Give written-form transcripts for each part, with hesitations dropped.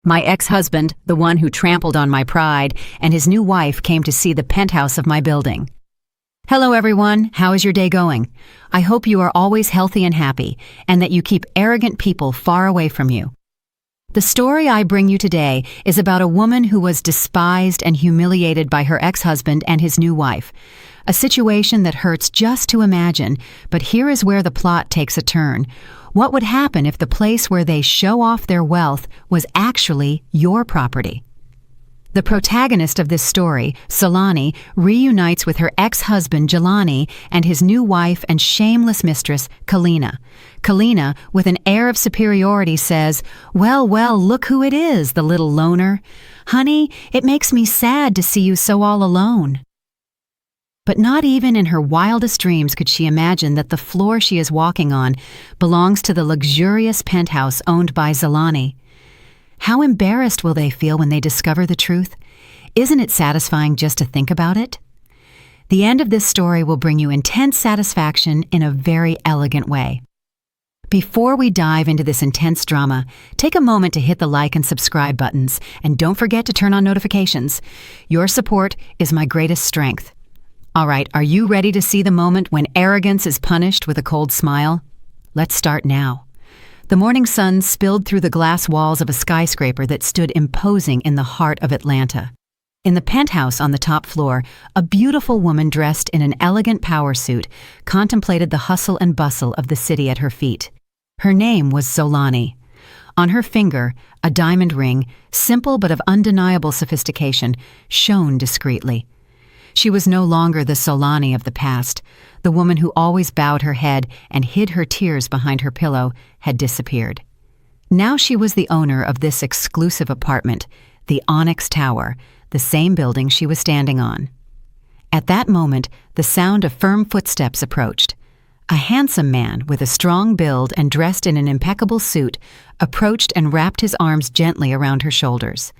My ex-husband, the one who trampled on my pride, and his new wife came to see the penthouse of my building. Hello everyone, how is your day going? I hope you are always healthy and happy, and that you keep arrogant people far away from you. The story I bring you today is about a woman who was despised and humiliated by her ex-husband and his new wife. A situation that hurts just to imagine, but here is where the plot takes a turn. What would happen if the place where they show off their wealth was actually your property? The protagonist of this story, Solani, reunites with her ex-husband Jelani and his new wife and shameless mistress, Kalina. Kalina, with an air of superiority, says, Well, look who it is, the little loner. Honey, it makes me sad to see you so all alone. But not even in her wildest dreams could she imagine that the floor she is walking on belongs to the luxurious penthouse owned by Zolani. How embarrassed will they feel when they discover the truth? Isn't it satisfying just to think about it? The end of this story will bring you intense satisfaction in a very elegant way. Before we dive into this intense drama, take a moment to hit the like and subscribe buttons, and don't forget to turn on notifications. Your support is my greatest strength. All right, are you ready to see the moment when arrogance is punished with a cold smile? Let's start now. The morning sun spilled through the glass walls of a skyscraper that stood imposing in the heart of Atlanta. In the penthouse on the top floor, a beautiful woman dressed in an elegant power suit contemplated the hustle and bustle of the city at her feet. Her name was Solani. On her finger, a diamond ring, simple but of undeniable sophistication, shone discreetly. She was no longer the Solani of the past. The woman who always bowed her head and hid her tears behind her pillow had disappeared. Now she was the owner of this exclusive apartment, the Onyx Tower, the same building she was standing on. At that moment, the sound of firm footsteps approached. A handsome man with a strong build and dressed in an impeccable suit approached and wrapped his arms gently around her shoulders.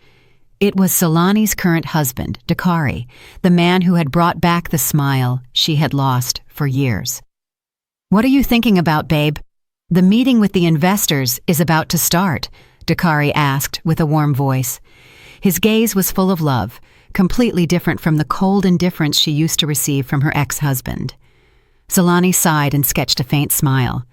It was Solani's current husband, Dakari, the man who had brought back the smile she had lost for years. What are you thinking about, babe? The meeting with the investors is about to start, Dakari asked with a warm voice. His gaze was full of love, completely different from the cold indifference she used to receive from her ex-husband. Solani sighed and sketched a faint smile.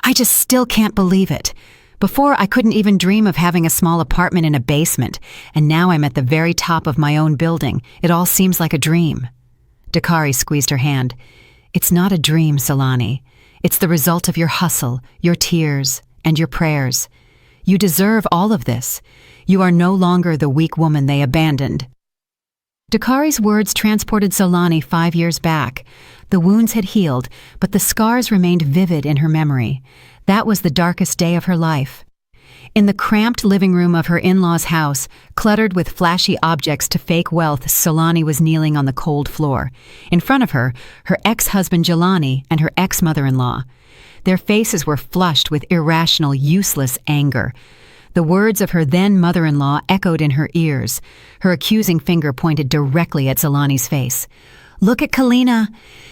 I just still can't believe it. Before, I couldn't even dream of having a small apartment in a basement, and now I'm at the very top of my own building. It all seems like a dream. Dakari squeezed her hand. It's not a dream, Solani. It's the result of your hustle, your tears, and your prayers. You deserve all of this. You are no longer the weak woman they abandoned. Dakari's words transported Solani 5 years back. The wounds had healed, but the scars remained vivid in her memory. That was the darkest day of her life. In the cramped living room of her in-laws' house, cluttered with flashy objects to fake wealth, Solani was kneeling on the cold floor. In front of her, her ex-husband Jelani and her ex-mother-in-law. Their faces were flushed with irrational, useless anger. The words of her then mother-in-law echoed in her ears. Her accusing finger pointed directly at Solani's face. Look at Kalina.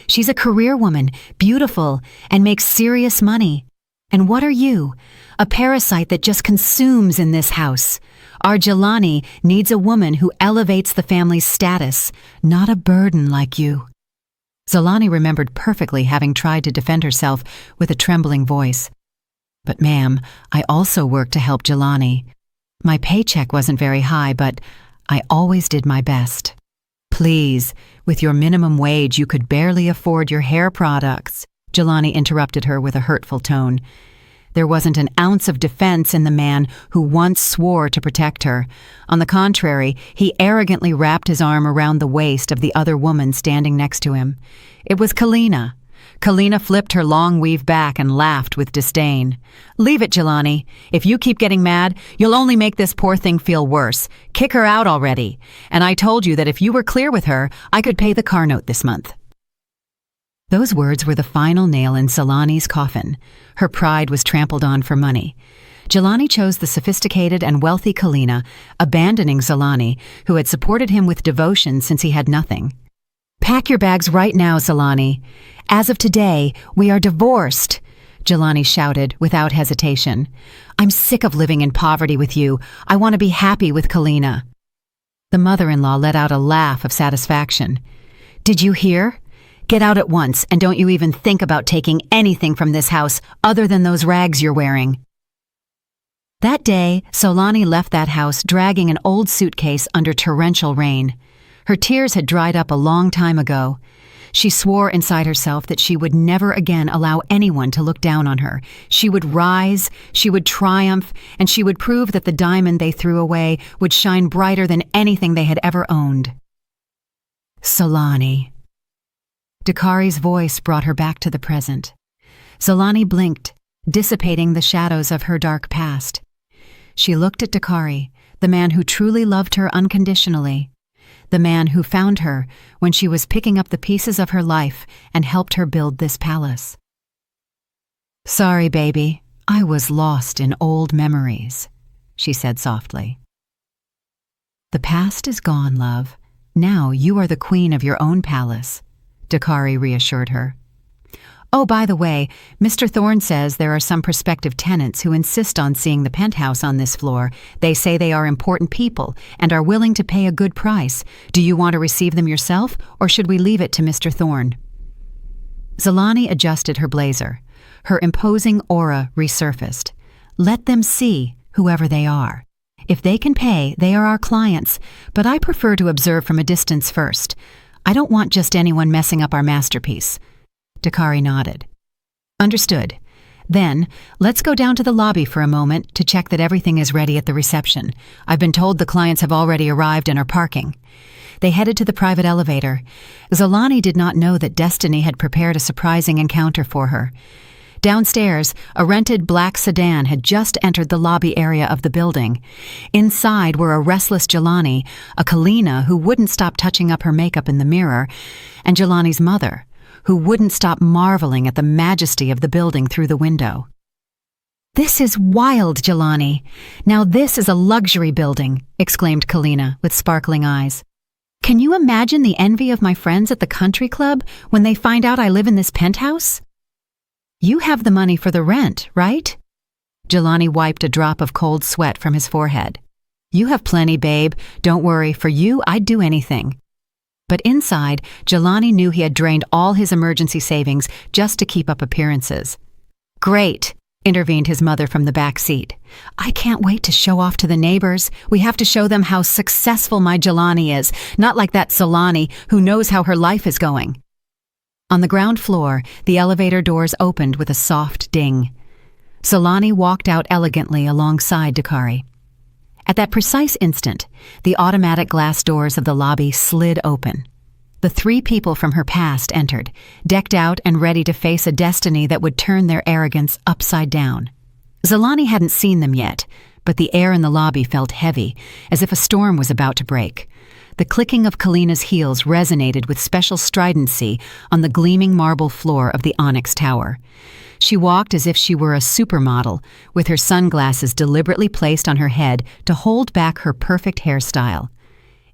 She's a career woman, beautiful, and makes serious money. And what are you? A parasite that just consumes in this house. Our Jelani needs a woman who elevates the family's status, not a burden like you. Zolani remembered perfectly having tried to defend herself with a trembling voice. But ma'am, I also work to help Jelani. My paycheck wasn't very high, but I always did my best. Please, with your minimum wage, you could barely afford your hair products. Jelani interrupted her with a hurtful tone. There wasn't an ounce of defense in the man who once swore to protect her. On the contrary, he arrogantly wrapped his arm around the waist of the other woman standing next to him. It was Kalina. Kalina flipped her long weave back and laughed with disdain. Leave it, Jelani. If you keep getting mad, you'll only make this poor thing feel worse. Kick her out already. And I told you that if you were clear with her, I could pay the car note this month. Those words were the final nail in Solani's coffin. Her pride was trampled on for money. Jelani chose the sophisticated and wealthy Kalina, abandoning Solani, who had supported him with devotion since he had nothing. Pack your bags right now, Solani. As of today, we are divorced. Jelani shouted without hesitation. "I'm sick of living in poverty with you. I want to be happy with Kalina." The mother-in-law let out a laugh of satisfaction. "Did you hear? Get out at once, and don't you even think about taking anything from this house other than those rags you're wearing." That day, Solani left that house dragging an old suitcase under torrential rain. Her tears had dried up a long time ago. She swore inside herself that she would never again allow anyone to look down on her. She would rise, she would triumph, and she would prove that the diamond they threw away would shine brighter than anything they had ever owned. Solani. Dakari's voice brought her back to the present. Solani blinked, dissipating the shadows of her dark past. She looked at Dakari, the man who truly loved her unconditionally, the man who found her when she was picking up the pieces of her life and helped her build this palace. "Sorry, baby, I was lost in old memories," she said softly. "The past is gone, love. Now you are the queen of your own palace," Dakari reassured her. "Oh, by the way, Mr. Thorne says there are some prospective tenants who insist on seeing the penthouse on this floor. They say they are important people and are willing to pay a good price. Do you want to receive them yourself, or should we leave it to Mr. Thorne?" Zolani adjusted her blazer. Her imposing aura resurfaced. "Let them see, whoever they are. If they can pay, they are our clients, but I prefer to observe from a distance first. I don't want just anyone messing up our masterpiece." Dakari nodded. "Understood. Then, let's go down to the lobby for a moment to check that everything is ready at the reception. I've been told the clients have already arrived and are parking." They headed to the private elevator. Zolani did not know that Destiny had prepared a surprising encounter for her. Downstairs, a rented black sedan had just entered the lobby area of the building. Inside were a restless Jelani, a Kalina who wouldn't stop touching up her makeup in the mirror, and Jelani's mother, who wouldn't stop marveling at the majesty of the building through the window. "This is wild, Jelani. Now this is a luxury building," exclaimed Kalina with sparkling eyes. "Can you imagine the envy of my friends at the country club when they find out I live in this penthouse?" "You have the money for the rent, right?" Jelani wiped a drop of cold sweat from his forehead. "You have plenty, babe. Don't worry, for you, I'd do anything." But inside, Jelani knew he had drained all his emergency savings just to keep up appearances. "Great," intervened his mother from the back seat. "I can't wait to show off to the neighbors. We have to show them how successful my Jelani is, not like that Solani who knows how her life is going." On the ground floor, the elevator doors opened with a soft ding. Solani walked out elegantly alongside Dakari. At that precise instant, the automatic glass doors of the lobby slid open. The three people from her past entered, decked out and ready to face a destiny that would turn their arrogance upside down. Zolani hadn't seen them yet, but the air in the lobby felt heavy, as if a storm was about to break. The clicking of Kalina's heels resonated with special stridency on the gleaming marble floor of the Onyx Tower. She walked as if she were a supermodel, with her sunglasses deliberately placed on her head to hold back her perfect hairstyle.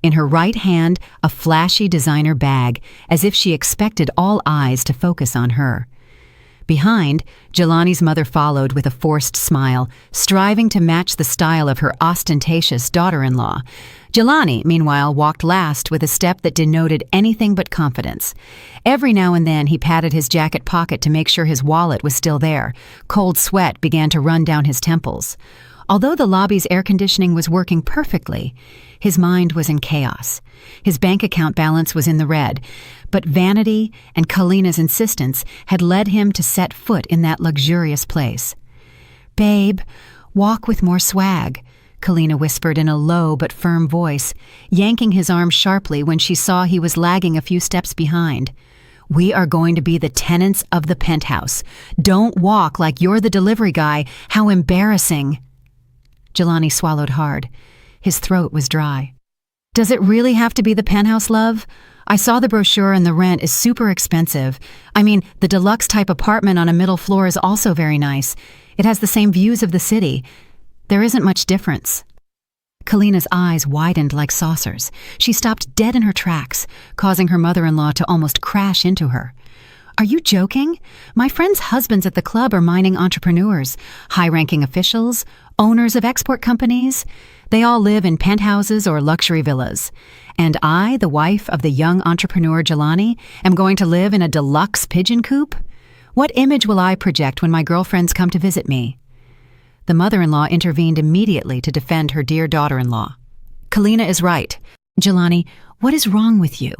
In her right hand, a flashy designer bag, as if she expected all eyes to focus on her. Behind, Jelani's mother followed with a forced smile, striving to match the style of her ostentatious daughter-in-law. Jelani, meanwhile, walked last with a step that denoted anything but confidence. Every now and then he patted his jacket pocket to make sure his wallet was still there. Cold sweat began to run down his temples. Although the lobby's air conditioning was working perfectly, his mind was in chaos. His bank account balance was in the red, but vanity and Kalina's insistence had led him to set foot in that luxurious place. "Babe, walk with more swag," Kalina whispered in a low but firm voice, yanking his arm sharply when she saw he was lagging a few steps behind. "We are going to be the tenants of the penthouse. Don't walk like you're the delivery guy. How embarrassing." Jelani swallowed hard. His throat was dry. "Does it really have to be the penthouse, love? I saw the brochure and the rent is super expensive. I mean, the deluxe type apartment on a middle floor is also very nice. It has the same views of the city. There isn't much difference." Kalina's eyes widened like saucers. She stopped dead in her tracks, causing her mother-in-law to almost crash into her. Are you joking? My friends' husbands at the club are mining entrepreneurs, high-ranking officials, owners of export companies. They all live in penthouses or luxury villas. And I, the wife of the young entrepreneur Jelani, am going to live in a deluxe pigeon coop? What image will I project when my girlfriends come to visit me? The mother-in-law intervened immediately to defend her dear daughter-in-law. Kalina is right. Jelani, what is wrong with you?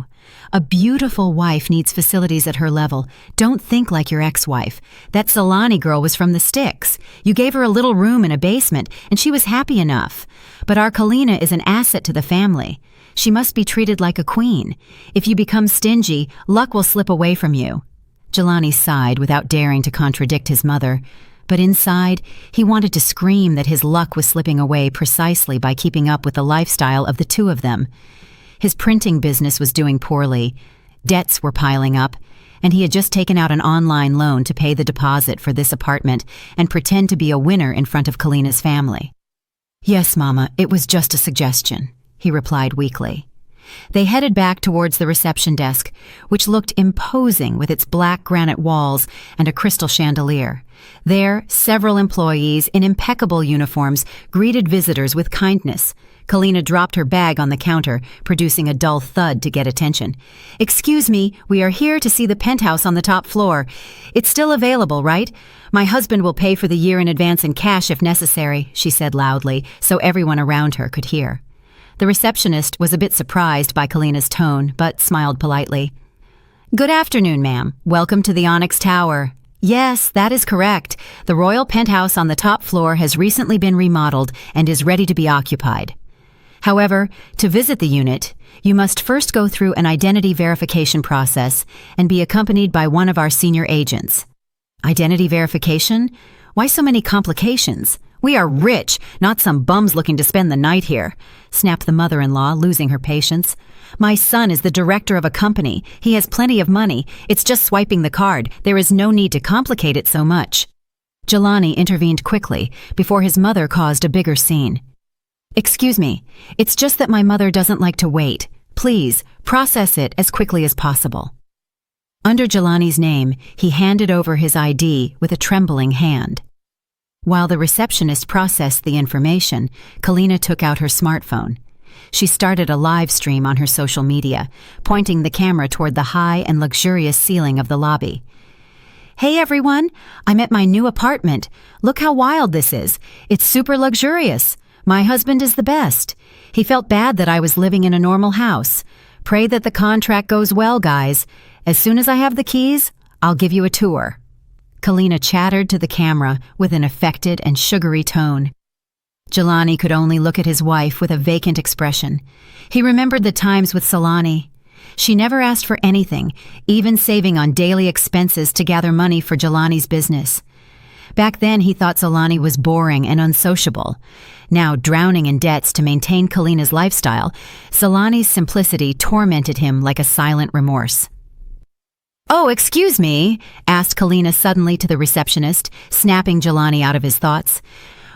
A beautiful wife needs facilities at her level. Don't think like your ex-wife. That Solani girl was from the sticks. You gave her a little room in a basement, and she was happy enough. But our Kalina is an asset to the family. She must be treated like a queen. If you become stingy, luck will slip away from you. Jelani sighed without daring to contradict his mother. But inside, he wanted to scream that his luck was slipping away precisely by keeping up with the lifestyle of the two of them. His printing business was doing poorly, debts were piling up, and he had just taken out an online loan to pay the deposit for this apartment and pretend to be a winner in front of Kalina's family. "Yes, Mama, it was just a suggestion," he replied weakly. They headed back towards the reception desk, which looked imposing with its black granite walls and a crystal chandelier. There, several employees in impeccable uniforms greeted visitors with kindness. Kalina dropped her bag on the counter, producing a dull thud to get attention. "Excuse me, we are here to see the penthouse on the top floor. It's still available, right? My husband will pay for the year in advance in cash if necessary," she said loudly, so everyone around her could hear. The receptionist was a bit surprised by Kalina's tone, but smiled politely. "Good afternoon, ma'am. Welcome to the Onyx Tower." "Yes, that is correct. The royal penthouse on the top floor has recently been remodeled and is ready to be occupied. However, to visit the unit, you must first go through an identity verification process and be accompanied by one of our senior agents." "Identity verification? Why so many complications? We are rich, not some bums looking to spend the night here," snapped the mother-in-law, losing her patience. "My son is the director of a company. He has plenty of money. It's just swiping the card. There is no need to complicate it so much." Jelani intervened quickly before his mother caused a bigger scene. "Excuse me, it's just that my mother doesn't like to wait. Please, process it as quickly as possible." Under Jelani's name, he handed over his ID with a trembling hand. While the receptionist processed the information, Kalina took out her smartphone. She started a live stream on her social media, pointing the camera toward the high and luxurious ceiling of the lobby. "Hey everyone, I'm at my new apartment. Look how wild this is. It's super luxurious. My husband is the best. He felt bad that I was living in a normal house. Pray that the contract goes well, guys. As soon as I have the keys, I'll give you a tour." Kalina chattered to the camera with an affected and sugary tone. Jelani could only look at his wife with a vacant expression. He remembered the times with Solani. She never asked for anything, even saving on daily expenses to gather money for Jelani's business. Back then, he thought Solani was boring and unsociable. Now, drowning in debts to maintain Kalina's lifestyle, Solani's simplicity tormented him like a silent remorse. "Oh, excuse me," asked Kalina suddenly to the receptionist, snapping Jelani out of his thoughts.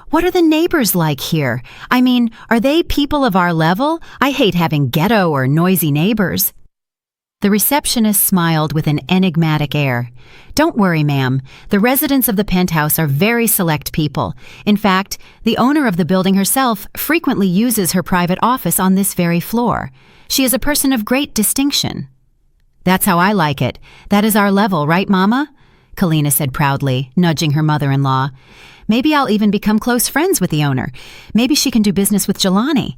"What are the neighbors like here? I mean, are they people of our level? I hate having ghetto or noisy neighbors." The receptionist smiled with an enigmatic air. "Don't worry, ma'am. The residents of the penthouse are very select people. In fact, the owner of the building herself frequently uses her private office on this very floor. She is a person of great distinction." "That's how I like it. That is our level, right, Mama?" Kalina said proudly, nudging her mother-in-law. "Maybe I'll even become close friends with the owner. Maybe she can do business with Jelani."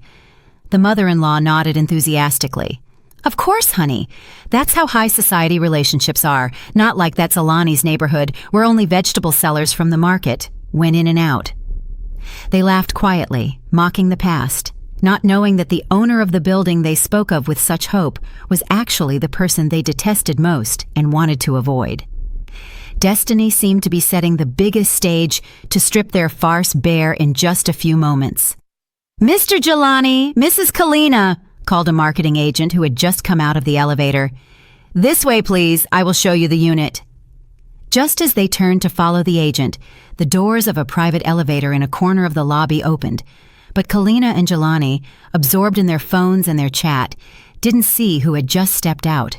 The mother-in-law nodded enthusiastically. "Of course, honey. That's how high society relationships are, not like that Alani's neighborhood where only vegetable sellers from the market went in and out." They laughed quietly, mocking the past, not knowing that the owner of the building they spoke of with such hope was actually the person they detested most and wanted to avoid. Destiny seemed to be setting the biggest stage to strip their farce bare in just a few moments. "Mr. Jelani, Mrs. Kalina," called a marketing agent who had just come out of the elevator. "This way, please. I will show you the unit." Just as they turned to follow the agent, the doors of a private elevator in a corner of the lobby opened, but Kalina and Jelani, absorbed in their phones and their chat, didn't see who had just stepped out.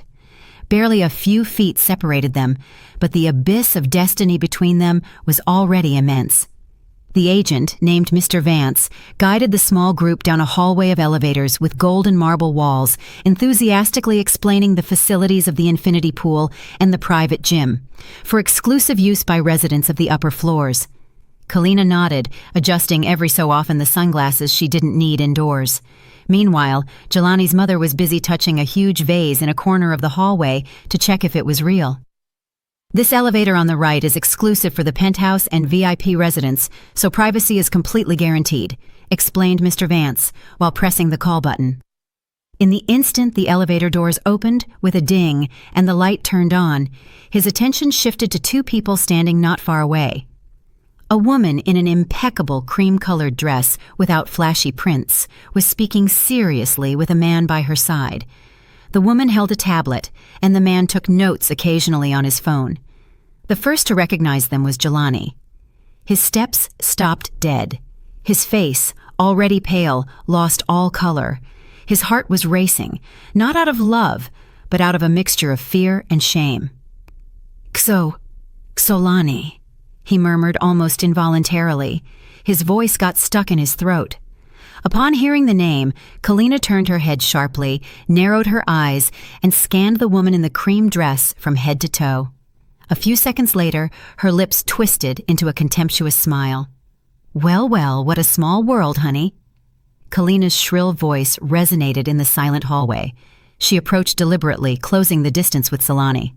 Barely a few feet separated them, but the abyss of destiny between them was already immense. The agent, named Mr. Vance, guided the small group down a hallway of elevators with golden marble walls, enthusiastically explaining the facilities of the infinity pool and the private gym, for exclusive use by residents of the upper floors. Kalina nodded, adjusting every so often the sunglasses she didn't need indoors. Meanwhile, Jelani's mother was busy touching a huge vase in a corner of the hallway to check if it was real. This elevator on the right is exclusive for the penthouse and VIP residents, so privacy is completely guaranteed, explained Mr. Vance, while pressing the call button. In the instant the elevator doors opened with a ding and the light turned on, his attention shifted to two people standing not far away. A woman in an impeccable cream-colored dress without flashy prints was speaking seriously with a man by her side. The woman held a tablet, and the man took notes occasionally on his phone. The first to recognize them was Jelani. His steps stopped dead. His face, already pale, lost all color. His heart was racing, not out of love, but out of a mixture of fear and shame. Xolani, he murmured almost involuntarily. His voice got stuck in his throat. Upon hearing the name, Kalina turned her head sharply, narrowed her eyes, and scanned the woman in the cream dress from head to toe. A few seconds later, her lips twisted into a contemptuous smile. "Well, well, what a small world, honey." Kalina's shrill voice resonated in the silent hallway. She approached deliberately, closing the distance with Zolani.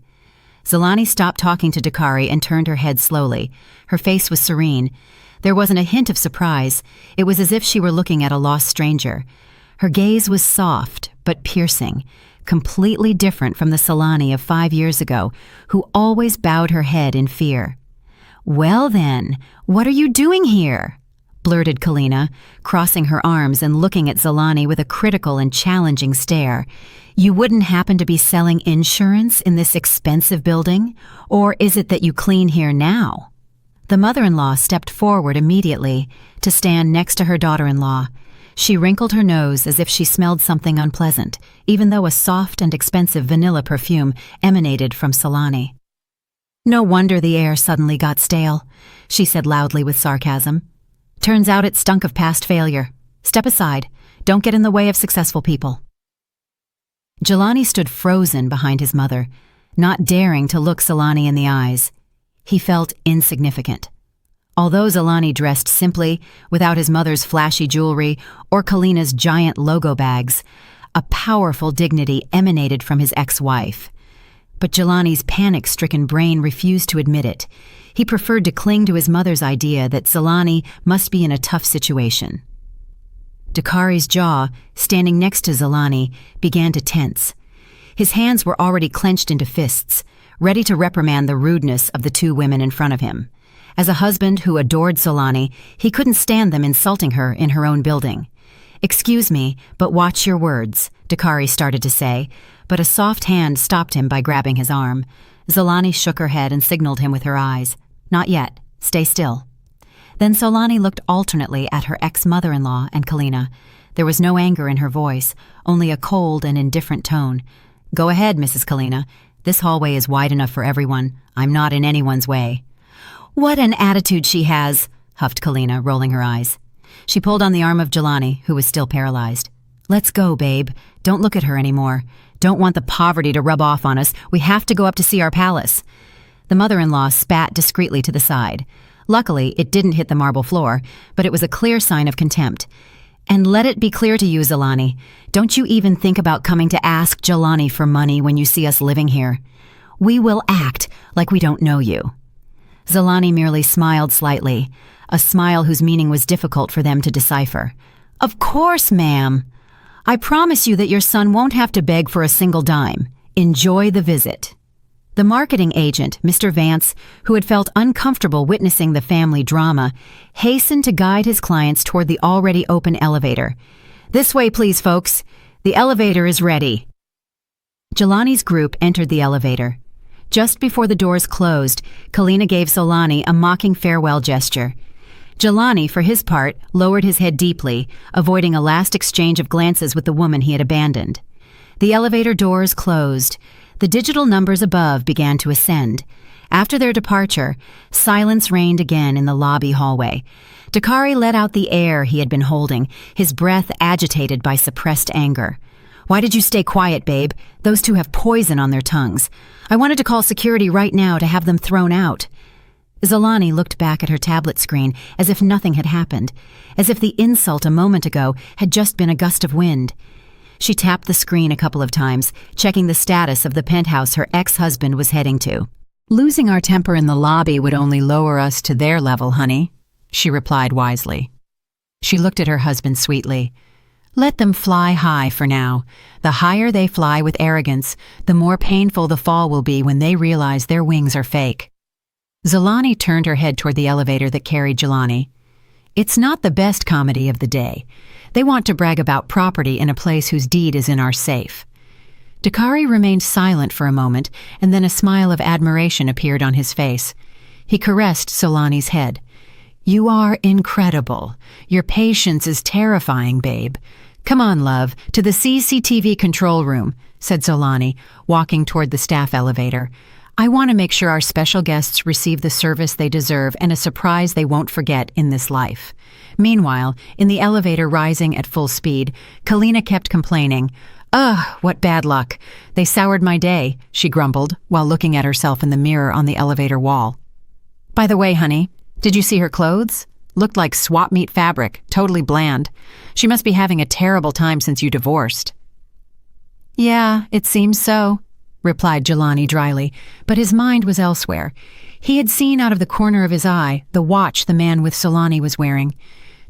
Zolani stopped talking to Dakari and turned her head slowly. Her face was serene. There wasn't a hint of surprise. It was as if she were looking at a lost stranger. Her gaze was soft but piercing, completely different from the Solani of 5 years ago, who always bowed her head in fear. "Well then, what are you doing here?" blurted Kalina, crossing her arms and looking at Zolani with a critical and challenging stare. "You wouldn't happen to be selling insurance in this expensive building? Or is it that you clean here now?" The mother-in-law stepped forward immediately to stand next to her daughter-in-law. She wrinkled her nose as if she smelled something unpleasant, even though a soft and expensive vanilla perfume emanated from Solani. "No wonder the air suddenly got stale," she said loudly with sarcasm. "Turns out it stunk of past failure. Step aside. Don't get in the way of successful people." Jelani stood frozen behind his mother, not daring to look Solani in the eyes. He felt insignificant. Although Zolani dressed simply, without his mother's flashy jewelry or Kalina's giant logo bags, a powerful dignity emanated from his ex-wife. But Jelani's panic-stricken brain refused to admit it. He preferred to cling to his mother's idea that Zolani must be in a tough situation. Dakari's jaw, standing next to Zolani, began to tense. His hands were already clenched into fists, ready to reprimand the rudeness of the two women in front of him. As a husband who adored Zolani, he couldn't stand them insulting her in her own building. "Excuse me, but watch your words," Dakari started to say, but a soft hand stopped him by grabbing his arm. Zolani shook her head and signaled him with her eyes. "Not yet. Stay still." Then Solani looked alternately at her ex-mother-in-law and Kalina. There was no anger in her voice, only a cold and indifferent tone. "Go ahead, Mrs. Kalina. This hallway is wide enough for everyone. I'm not in anyone's way." "What an attitude she has," huffed Kalina, rolling her eyes. She pulled on the arm of Jelani, who was still paralyzed. "Let's go, babe. Don't look at her anymore. Don't want the poverty to rub off on us. We have to go up to see our palace." The mother-in-law spat discreetly to the side. Luckily, it didn't hit the marble floor, but it was a clear sign of contempt. "And let it be clear to you, Zolani, don't you even think about coming to ask Jelani for money when you see us living here. We will act like we don't know you." Zolani merely smiled slightly, a smile whose meaning was difficult for them to decipher. "Of course, ma'am. I promise you that your son won't have to beg for a single dime. Enjoy the visit." The marketing agent, Mr. Vance, who had felt uncomfortable witnessing the family drama, hastened to guide his clients toward the already open elevator. "This way, please, folks. The elevator is ready." Jelani's group entered the elevator. Just before the doors closed, Kalina gave Solani a mocking farewell gesture. Jelani, for his part, lowered his head deeply, avoiding a last exchange of glances with the woman he had abandoned. The elevator doors closed. The digital numbers above began to ascend. After their departure, silence reigned again in the lobby hallway. Dakari let out the air he had been holding, his breath agitated by suppressed anger. "Why did you stay quiet, babe? Those two have poison on their tongues. I wanted to call security right now to have them thrown out." Zolani looked back at her tablet screen as if nothing had happened, as if the insult a moment ago had just been a gust of wind. She tapped the screen a couple of times, checking the status of the penthouse her ex-husband was heading to. "Losing our temper in the lobby would only lower us to their level, honey," she replied wisely. She looked at her husband sweetly. "Let them fly high for now. The higher they fly with arrogance, the more painful the fall will be when they realize their wings are fake." Zolani turned her head toward the elevator that carried Jelani. "It's not the best comedy of the day. They want to brag about property in a place whose deed is in our safe." Dakari remained silent for a moment, and then a smile of admiration appeared on his face. He caressed Zolani's head. "You are incredible. Your patience is terrifying, babe. Come on, love, to the CCTV control room," said Zolani, walking toward the staff elevator. "I want to make sure our special guests receive the service they deserve and a surprise they won't forget in this life." Meanwhile, in the elevator rising at full speed, Kalina kept complaining. "Ugh, what bad luck. They soured my day," she grumbled, while looking at herself in the mirror on the elevator wall. "By the way, honey, did you see her clothes? Looked like swap meet fabric, totally bland. She must be having a terrible time since you divorced." "Yeah, it seems so," replied Jelani dryly, but his mind was elsewhere. He had seen out of the corner of his eye the watch the man with Zolani was wearing.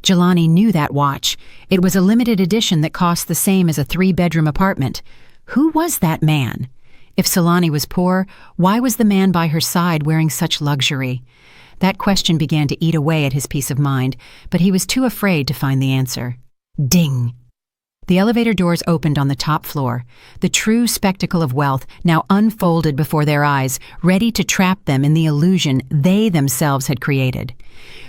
Jelani knew that watch. It was a limited edition that cost the same as a 3-bedroom apartment. Who was that man? If Zolani was poor, why was the man by her side wearing such luxury? That question began to eat away at his peace of mind, but he was too afraid to find the answer. Ding! The elevator doors opened on the top floor. The true spectacle of wealth now unfolded before their eyes, ready to trap them in the illusion they themselves had created.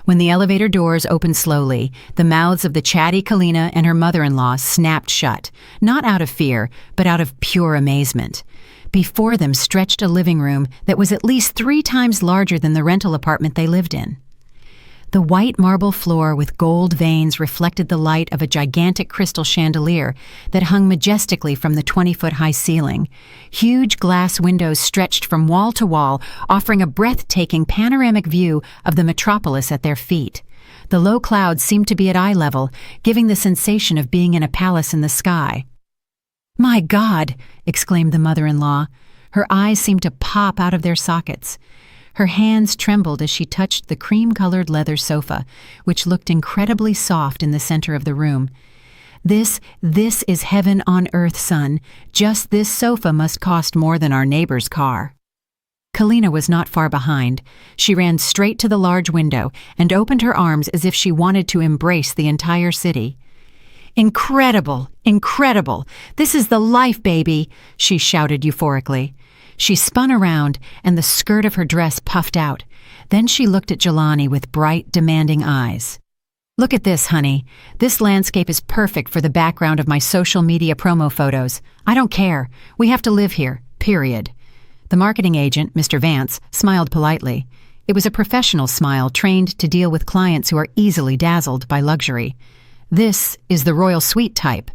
When the elevator doors opened slowly, the mouths of the chatty Kalina and her mother-in-law snapped shut, not out of fear, but out of pure amazement. Before them stretched a living room that was at least 3 times larger than the rental apartment they lived in. The white marble floor with gold veins reflected the light of a gigantic crystal chandelier that hung majestically from the 20-foot-high ceiling. Huge glass windows stretched from wall to wall, offering a breathtaking panoramic view of the metropolis at their feet. The low clouds seemed to be at eye level, giving the sensation of being in a palace in the sky. "My God!" exclaimed the mother-in-law. Her eyes seemed to pop out of their sockets. Her hands trembled as she touched the cream-colored leather sofa, which looked incredibly soft in the center of the room. This is heaven on earth, son. Just this sofa must cost more than our neighbor's car." Kalina was not far behind. She ran straight to the large window and opened her arms as if she wanted to embrace the entire city. "Incredible! Incredible! This is the life, baby!" she shouted euphorically. She spun around, and the skirt of her dress puffed out. Then she looked at Jelani with bright, demanding eyes. "Look at this, honey. This landscape is perfect for the background of my social media promo photos. I don't care. We have to live here, period." The marketing agent, Mr. Vance, smiled politely. It was a professional smile trained to deal with clients who are easily dazzled by luxury. "This is the Royal Suite type.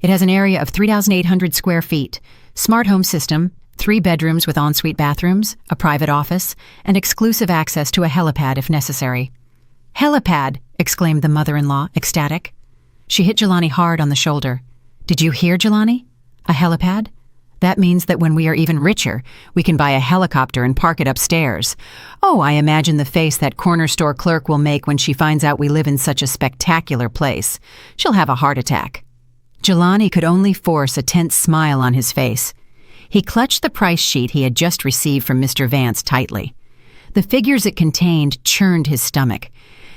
It has an area of 3,800 square feet, smart home system, 3 bedrooms with ensuite bathrooms, a private office, and exclusive access to a helipad if necessary." "Helipad!" exclaimed the mother-in-law, ecstatic. She hit Jelani hard on the shoulder. "Did you hear, Jelani? A helipad? That means that when we are even richer, we can buy a helicopter and park it upstairs. Oh, I imagine the face that corner store clerk will make when she finds out we live in such a spectacular place. She'll have a heart attack." Jelani could only force a tense smile on his face. He clutched the price sheet he had just received from Mr. Vance tightly. The figures it contained churned his stomach.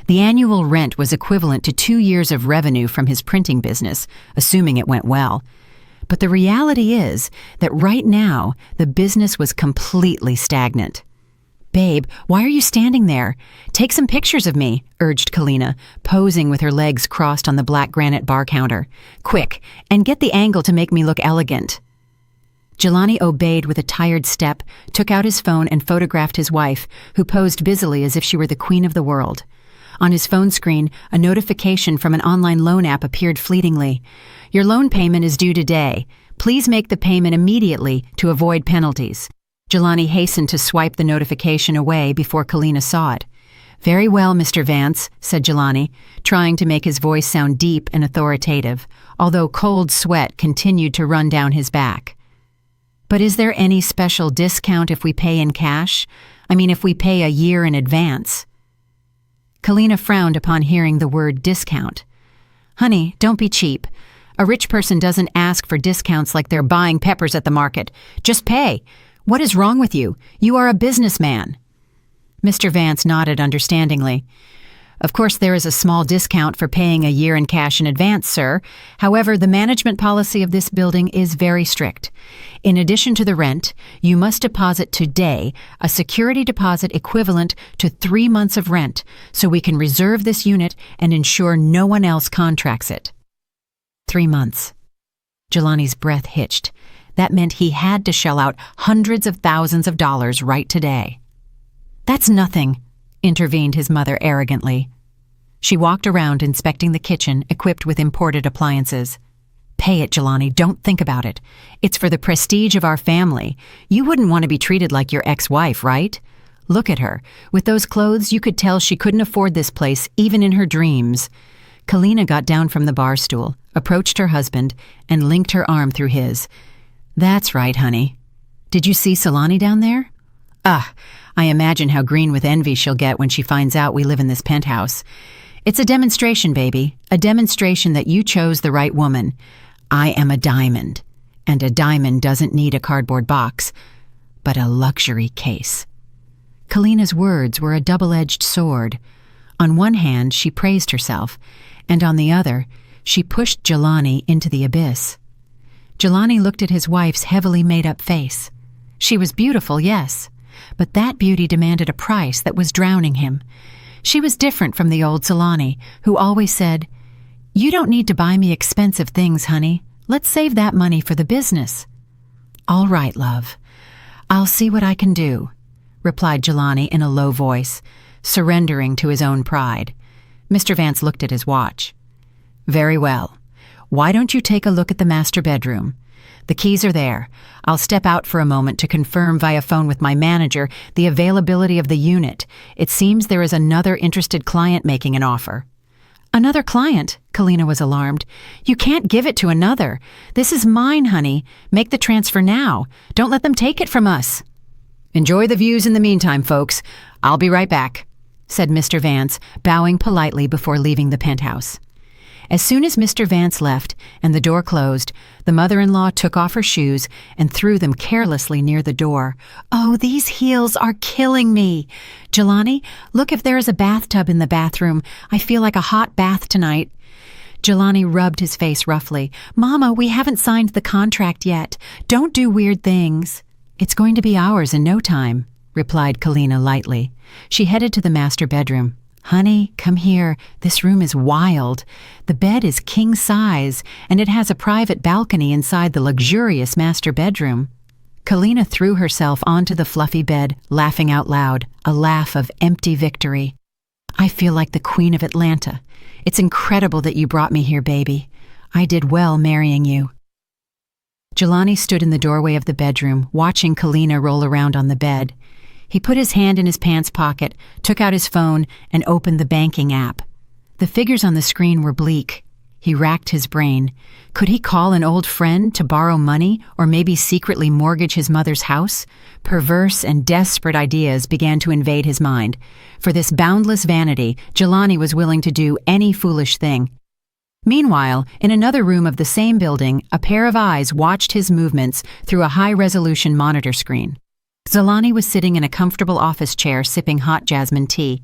The annual rent was equivalent to 2 years of revenue from his printing business, assuming it went well. But the reality is that right now, the business was completely stagnant. "Babe, why are you standing there? Take some pictures of me," urged Kalina, posing with her legs crossed on the black granite bar counter. "Quick, and get the angle to make me look elegant." Jelani obeyed with a tired step, took out his phone and photographed his wife, who posed busily as if she were the queen of the world. On his phone screen, a notification from an online loan app appeared fleetingly. "Your loan payment is due today. Please make the payment immediately to avoid penalties." Jelani hastened to swipe the notification away before Kalina saw it. "Very well, Mr. Vance," said Jelani, trying to make his voice sound deep and authoritative, although cold sweat continued to run down his back. "But is there any special discount if we pay in cash? I mean, if we pay a year in advance?" Kalina frowned upon hearing the word discount. "Honey, don't be cheap. A rich person doesn't ask for discounts like they're buying peppers at the market. Just pay. What is wrong with you? You are a businessman." Mr. Vance nodded understandingly. "Of course there is a small discount for paying a year in cash in advance, sir. However, the management policy of this building is very strict. In addition to the rent, you must deposit today a security deposit equivalent to 3 months of rent, so we can reserve this unit and ensure no one else contracts it." 3 months. Jelani's breath hitched. That meant he had to shell out hundreds of thousands of dollars right today. "That's nothing," intervened his mother arrogantly. She walked around inspecting the kitchen equipped with imported appliances. "Pay it, Jelani. Don't think about it. It's for the prestige of our family. You wouldn't want to be treated like your ex-wife, right? Look at her. With those clothes, you could tell she couldn't afford this place even in her dreams." Kalina got down from the bar stool, approached her husband, and linked her arm through his. "That's right, honey. Did you see Solani down there? I imagine how green with envy she'll get when she finds out we live in this penthouse. It's a demonstration, baby, a demonstration that you chose the right woman. I am a diamond, and a diamond doesn't need a cardboard box, but a luxury case." Kalina's words were a double-edged sword. On one hand, she praised herself, and on the other, she pushed Jelani into the abyss. Jelani looked at his wife's heavily made-up face. She was beautiful, yes, but that beauty demanded a price that was drowning him. She was different from the old Solani, who always said, "You don't need to buy me expensive things, honey. Let's save that money for the business." "All right, love. I'll see what I can do," replied Jelani in a low voice, surrendering to his own pride. Mr. Vance looked at his watch. "Very well. Why don't you take a look at the master bedroom? The keys are there. I'll step out for a moment to confirm via phone with my manager the availability of the unit. It seems there is another interested client making an offer." "Another client?" Kalina was alarmed. "You can't give it to another. This is mine, honey. Make the transfer now. Don't let them take it from us." "Enjoy the views in the meantime, folks. I'll be right back," said Mr. Vance, bowing politely before leaving the penthouse. As soon as Mr. Vance left and the door closed, the mother-in-law took off her shoes and threw them carelessly near the door. "Oh, these heels are killing me. Jelani, look if there is a bathtub in the bathroom. I feel like a hot bath tonight." Jelani rubbed his face roughly. "Mama, we haven't signed the contract yet. Don't do weird things." "It's going to be ours in no time," replied Kalina lightly. She headed to the master bedroom. "Honey, come here. This room is wild. The bed is king size, and it has a private balcony inside the luxurious master bedroom." Kalina threw herself onto the fluffy bed, laughing out loud, a laugh of empty victory. "I feel like the Queen of Atlanta. It's incredible that you brought me here, baby. I did well marrying you." Jelani stood in the doorway of the bedroom, watching Kalina roll around on the bed. He put his hand in his pants pocket, took out his phone, and opened the banking app. The figures on the screen were bleak. He racked his brain. Could he call an old friend to borrow money or maybe secretly mortgage his mother's house? Perverse and desperate ideas began to invade his mind. For this boundless vanity, Jelani was willing to do any foolish thing. Meanwhile, in another room of the same building, a pair of eyes watched his movements through a high-resolution monitor screen. Jelani was sitting in a comfortable office chair sipping hot jasmine tea.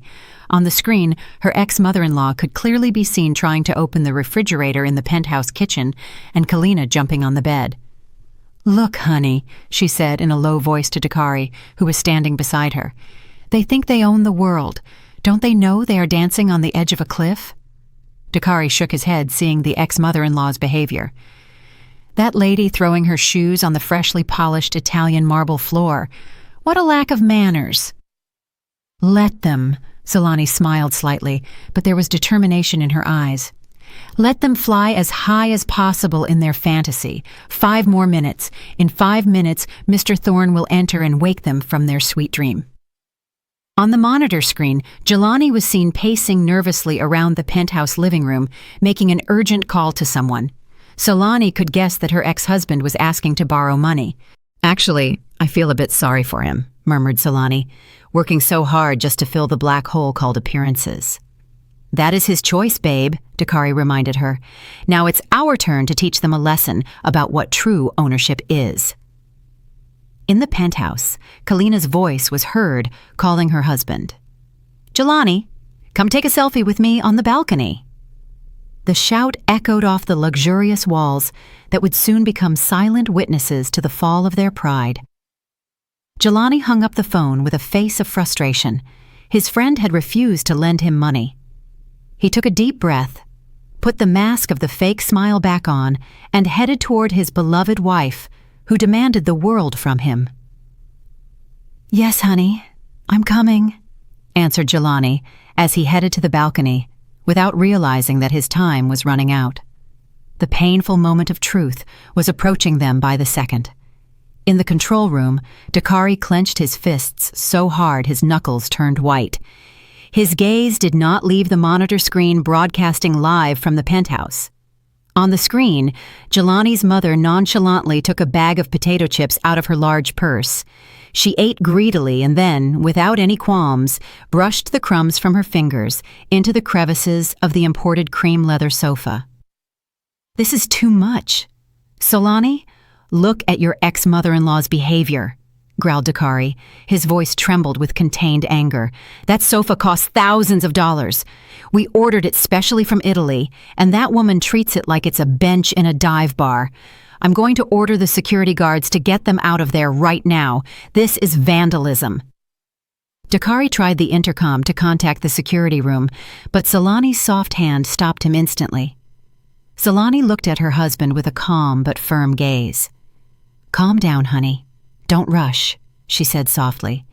On the screen, her ex-mother-in-law could clearly be seen trying to open the refrigerator in the penthouse kitchen and Kalina jumping on the bed. "Look, honey," she said in a low voice to Dakari, who was standing beside her. "They think they own the world. Don't they know they are dancing on the edge of a cliff?" Dakari shook his head, seeing the ex-mother-in-law's behavior. That lady throwing her shoes on the freshly polished Italian marble floor. What a lack of manners. Let them, Solani smiled slightly, but there was determination in her eyes. Let them fly as high as possible in their fantasy. 5 more minutes. In 5 minutes, Mr. Thorne will enter and wake them from their sweet dream. On the monitor screen, Jelani was seen pacing nervously around the penthouse living room, making an urgent call to someone. Solani could guess that her ex-husband was asking to borrow money. Actually, I feel a bit sorry for him, murmured Solani, working so hard just to fill the black hole called appearances. That is his choice, babe, Dakari reminded her. Now it's our turn to teach them a lesson about what true ownership is. In the penthouse, Kalina's voice was heard calling her husband. Jelani, come take a selfie with me on the balcony. The shout echoed off the luxurious walls that would soon become silent witnesses to the fall of their pride. Jelani hung up the phone with a face of frustration. His friend had refused to lend him money. He took a deep breath, put the mask of the fake smile back on, and headed toward his beloved wife, who demanded the world from him. Yes, honey, I'm coming, answered Jelani as he headed to the balcony, without realizing that his time was running out. The painful moment of truth was approaching them by the second. In the control room, Dakari clenched his fists so hard his knuckles turned white. His gaze did not leave the monitor screen broadcasting live from the penthouse. On the screen, Jelani's mother nonchalantly took a bag of potato chips out of her large purse. She ate greedily and then, without any qualms, brushed the crumbs from her fingers into the crevices of the imported cream leather sofa. This is too much. Solani, look at your ex-mother-in-law's behavior, growled Dakari. His voice trembled with contained anger. That sofa cost thousands of dollars. We ordered it specially from Italy, and that woman treats it like it's a bench in a dive bar. I'm going to order the security guards to get them out of there right now. This is vandalism. Dakari tried the intercom to contact the security room, but Solani's soft hand stopped him instantly. Solani looked at her husband with a calm but firm gaze. Calm down, honey. Don't rush, she said softly.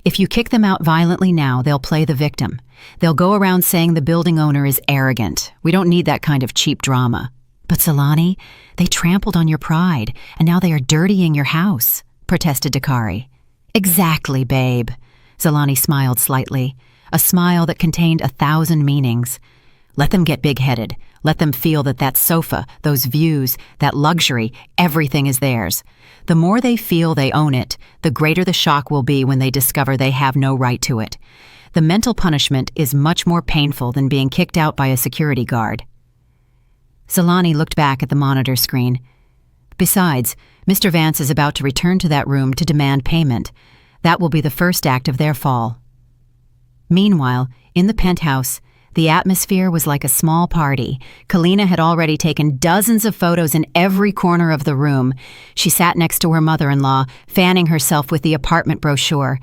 If you kick them out violently now, they'll play the victim. They'll go around saying the building owner is arrogant. We don't need that kind of cheap drama. But Solani, they trampled on your pride, and now they are dirtying your house, protested Dakari. Exactly, babe. Solani smiled slightly, a smile that contained 1,000 meanings. Let them get big-headed. Let them feel that sofa, those views, that luxury, everything is theirs. The more they feel they own it, the greater the shock will be when they discover they have no right to it. The mental punishment is much more painful than being kicked out by a security guard. Solani looked back at the monitor screen. Besides, Mr. Vance is about to return to that room to demand payment. That will be the first act of their fall. Meanwhile, in the penthouse, the atmosphere was like a small party. Kalina had already taken dozens of photos in every corner of the room. She sat next to her mother-in-law, fanning herself with the apartment brochure.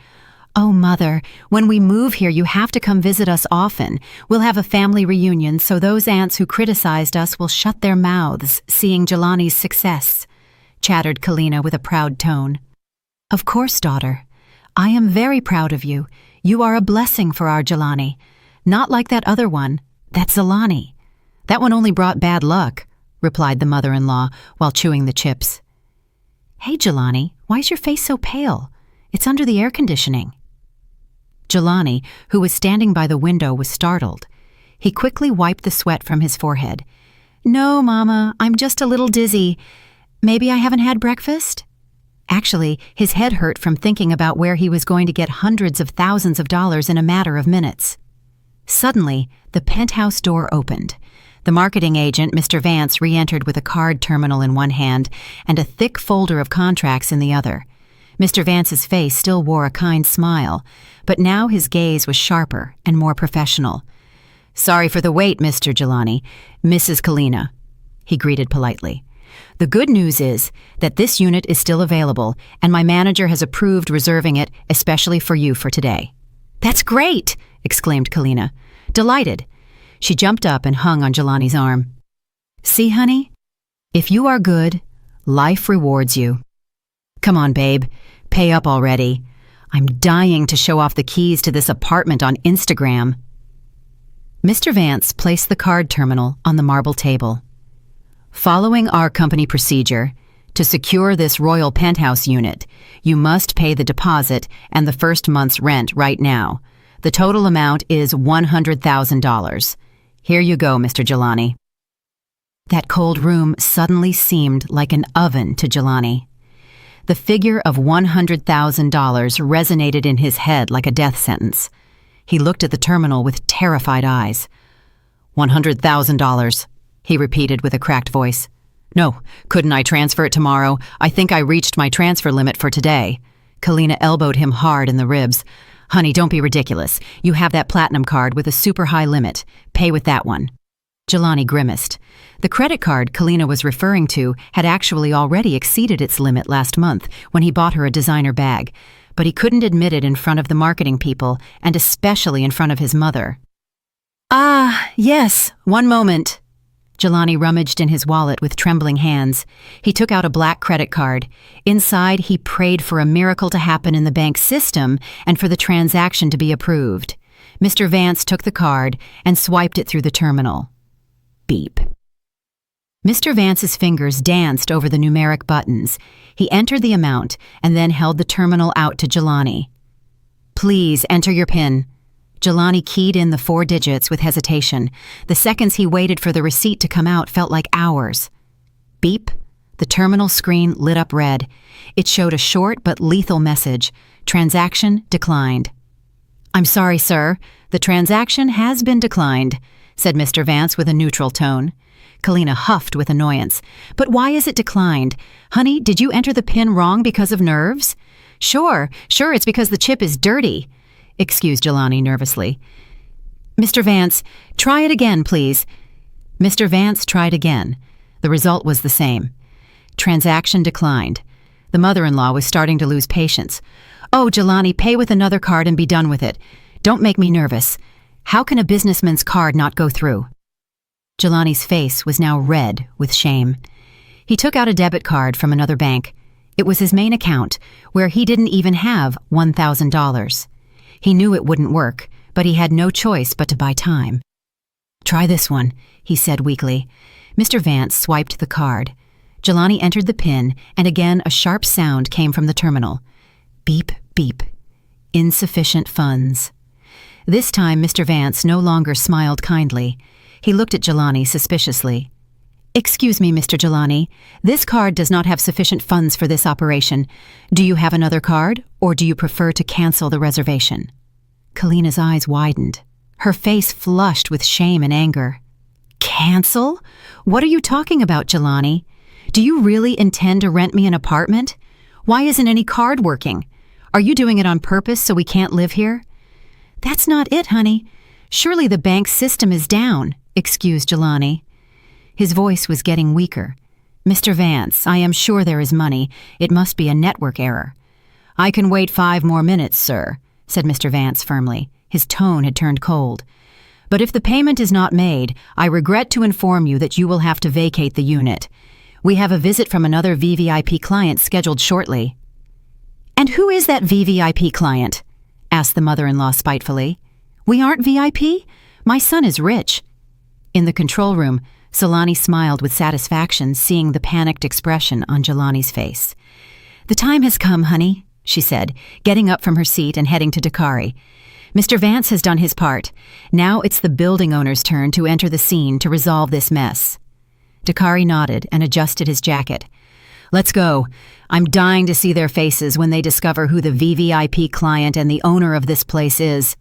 Oh, Mother, when we move here, you have to come visit us often. We'll have a family reunion, so those aunts who criticized us will shut their mouths, seeing Jelani's success, chattered Kalina with a proud tone. Of course, daughter. I am very proud of you. You are a blessing for our Jelani. Not like that other one. That's Zalani. That one only brought bad luck, replied the mother-in-law while chewing the chips. Hey, Jelani, why is your face so pale? It's under the air conditioning. Jelani, who was standing by the window, was startled. He quickly wiped the sweat from his forehead. No, Mama, I'm just a little dizzy. Maybe I haven't had breakfast? Actually, his head hurt from thinking about where he was going to get hundreds of thousands of dollars in a matter of minutes. Suddenly, the penthouse door opened. The marketing agent, Mr. Vance, re-entered with a card terminal in one hand and a thick folder of contracts in the other. Mr. Vance's face still wore a kind smile, but now his gaze was sharper and more professional. Sorry for the wait, Mr. Jelani. Mrs. Kalina, he greeted politely. The good news is that this unit is still available, and my manager has approved reserving it especially for you for today. That's great, exclaimed Kalina. Delighted. She jumped up and hung on Jelani's arm. See, honey? If you are good, Life rewards you. Come on, babe. Pay up already. I'm dying to show off the keys to this apartment on Instagram. Mr. Vance placed the card terminal on the marble table. Following our company procedure, to secure this royal penthouse unit, you must pay the deposit and the first month's rent right now. The total amount is $100,000. Here you go, Mr. Jelani. That cold room suddenly seemed like an oven to Jelani. The figure of $100,000 resonated in his head like a death sentence. He looked at the terminal with terrified eyes. $100,000, he repeated with a cracked voice. No, couldn't I transfer it tomorrow? I think I reached my transfer limit for today. Kalina elbowed him hard in the ribs. Honey, don't be ridiculous. You have that platinum card with a super high limit. Pay with that one. Jelani grimaced. The credit card Kalina was referring to had actually already exceeded its limit last month when he bought her a designer bag, but he couldn't admit it in front of the marketing people, and especially in front of his mother. Ah, yes, one moment. Jelani rummaged in his wallet with trembling hands. He took out a black credit card. Inside, he prayed for a miracle to happen in the bank system and for the transaction to be approved. Mr. Vance took the card and swiped it through the terminal. Beep. Mr. Vance's fingers danced over the numeric buttons. He entered the amount and then held the terminal out to Jelani. Please enter your PIN. Jelani keyed in the 4 digits with hesitation. The seconds he waited for the receipt to come out felt like hours. Beep. The terminal screen lit up red. It showed a short but lethal message. Transaction declined. I'm sorry, sir. The transaction has been declined, said Mr. Vance with a neutral tone. Kalina huffed with annoyance. But why is it declined? Honey, did you enter the PIN wrong because of nerves? Sure, it's because the chip is dirty, excused Jelani nervously. Mr. Vance, try it again, please. Mr. Vance tried again. The result was the same. Transaction declined. The mother-in-law was starting to lose patience. Oh, Jelani, pay with another card and be done with it. Don't make me nervous. How can a businessman's card not go through? Jelani's face was now red with shame. He took out a debit card from another bank. It was his main account, where he didn't even have $1,000. He knew it wouldn't work, but he had no choice but to buy time. Try this one, he said weakly. Mr. Vance swiped the card. Jelani entered the PIN, and again a sharp sound came from the terminal. Beep, beep. Insufficient funds. This time Mr. Vance no longer smiled kindly. He looked at Jelani suspiciously. Excuse me, Mr. Jelani. This card does not have sufficient funds for this operation. Do you have another card, or do you prefer to cancel the reservation? Kalina's eyes widened. Her face flushed with shame and anger. Cancel? What are you talking about, Jelani? Do you really intend to rent me an apartment? Why isn't any card working? Are you doing it on purpose so we can't live here? That's not it, honey. Surely the bank system is down, excused Jelani. His voice was getting weaker. Mr. Vance, I am sure there is money. It must be a network error. I can wait 5 more minutes, sir, said Mr. Vance firmly. His tone had turned cold. But if the payment is not made, I regret to inform you that you will have to vacate the unit. We have a visit from another VVIP client scheduled shortly. And who is that VVIP client? Asked the mother-in-law spitefully. We aren't VIP? My son is rich. In the control room, Solani smiled with satisfaction, seeing the panicked expression on Jelani's face. The time has come, honey, she said, getting up from her seat and heading to Dakari. Mr. Vance has done his part. Now it's the building owner's turn to enter the scene to resolve this mess. Dakari nodded and adjusted his jacket. Let's go. I'm dying to see their faces when they discover who the VVIP client and the owner of this place is.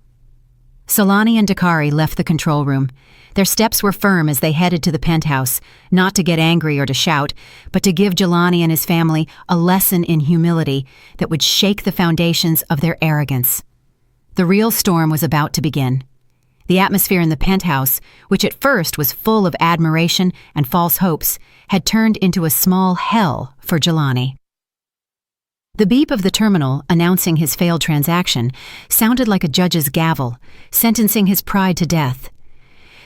Solani and Dakari left the control room. Their steps were firm as they headed to the penthouse, not to get angry or to shout, but to give Jelani and his family a lesson in humility that would shake the foundations of their arrogance. The real storm was about to begin. The atmosphere in the penthouse, which at first was full of admiration and false hopes, had turned into a small hell for Jelani. The beep of the terminal announcing his failed transaction sounded like a judge's gavel, sentencing his pride to death.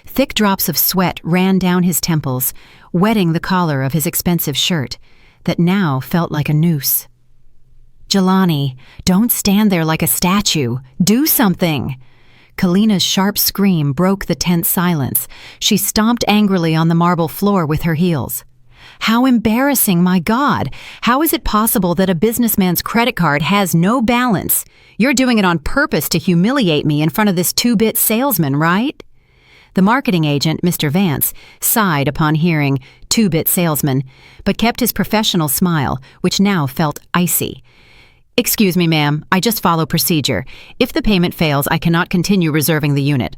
Thick drops of sweat ran down his temples, wetting the collar of his expensive shirt. that now felt like a noose. "Jelani, don't stand there like a statue. Do something!" Kalina's sharp scream broke the tense silence. She stomped angrily on the marble floor with her heels. "How embarrassing, my God! How is it possible that a businessman's credit card has no balance? You're doing it on purpose to humiliate me in front of this two-bit salesman, right?" The marketing agent, Mr. Vance, sighed upon hearing two-bit salesman, but kept his professional smile, which now felt icy. "Excuse me, ma'am, I just follow procedure. If the payment fails, I cannot continue reserving the unit."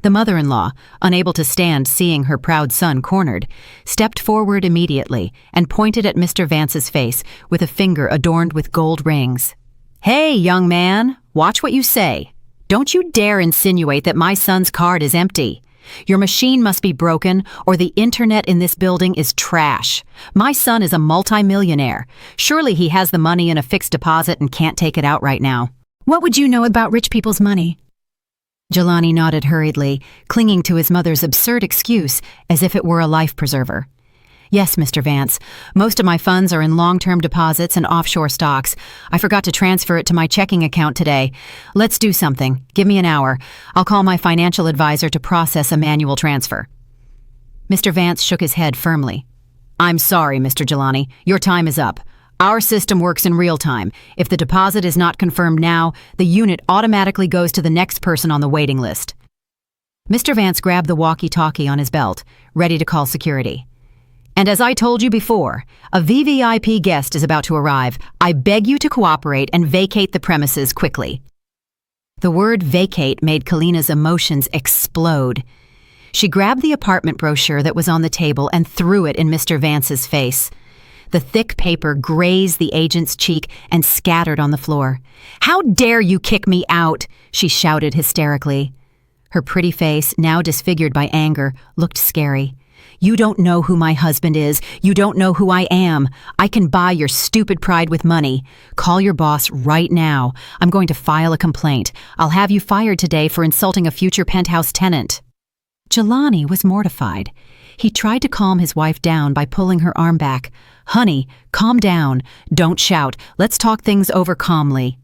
The mother-in-law, unable to stand seeing her proud son cornered, stepped forward immediately and pointed at Mr. Vance's face with a finger adorned with gold rings. "Hey, young man, watch what you say. Don't you dare insinuate that my son's card is empty. Your machine must be broken, or the internet in this building is trash. My son is a multimillionaire. Surely he has the money in a fixed deposit and can't take it out right now." "What would you know about rich people's money?" Jelani nodded hurriedly, clinging to his mother's absurd excuse as if it were a life preserver. "Yes, Mr. Vance. Most of my funds are in long-term deposits and offshore stocks. I forgot to transfer it to my checking account today. Let's do something. Give me an hour. I'll call my financial advisor to process a manual transfer." Mr. Vance shook his head firmly. "I'm sorry, Mr. Jelani. Your time is up. Our system works in real time. If the deposit is not confirmed now, the unit automatically goes to the next person on the waiting list." Mr. Vance grabbed the walkie-talkie on his belt, ready to call security. "And as I told you before, a VVIP guest is about to arrive. I beg you to cooperate and vacate the premises quickly." The word vacate made Kalina's emotions explode. She grabbed the apartment brochure that was on the table and threw it in Mr. Vance's face. The thick paper grazed the agent's cheek and scattered on the floor. "How dare you kick me out?" she shouted hysterically. Her pretty face, now disfigured by anger, looked scary. "You don't know who my husband is. You don't know who I am. I can buy your stupid pride with money. Call your boss right now. I'm going to file a complaint. I'll have you fired today for insulting a future penthouse tenant." Jelani was mortified. He tried to calm his wife down by pulling her arm back. "Honey, calm down. Don't shout. Let's talk things over calmly."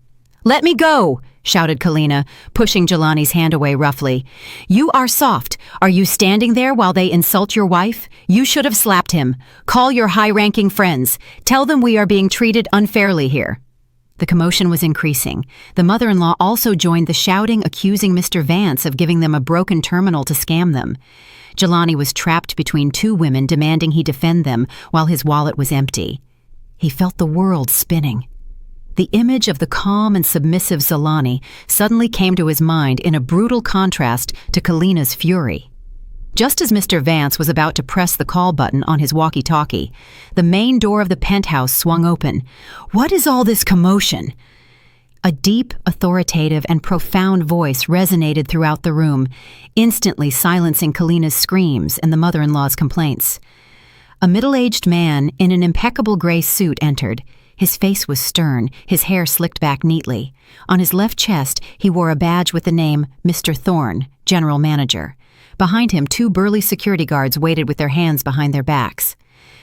"Let me go!" shouted Kalina, pushing Jelani's hand away roughly. "You are soft. Are you standing there while they insult your wife? You should have slapped him. Call your high-ranking friends. Tell them we are being treated unfairly here." The commotion was increasing. The mother-in-law also joined the shouting, accusing Mr. Vance of giving them a broken terminal to scam them. Jelani was trapped between two women demanding he defend them while his wallet was empty. He felt the world spinning. The image of the calm and submissive Zelani suddenly came to his mind in a brutal contrast to Kalina's fury. Just as Mr. Vance was about to press the call button on his walkie-talkie, the main door of the penthouse swung open. "What is all this commotion?" A deep, authoritative, and profound voice resonated throughout the room, instantly silencing Kalina's screams and the mother-in-law's complaints. A middle-aged man in an impeccable gray suit entered. His face was stern, his hair slicked back neatly. On his left chest, he wore a badge with the name Mr. Thorne, General Manager. Behind him, two burly security guards waited with their hands behind their backs.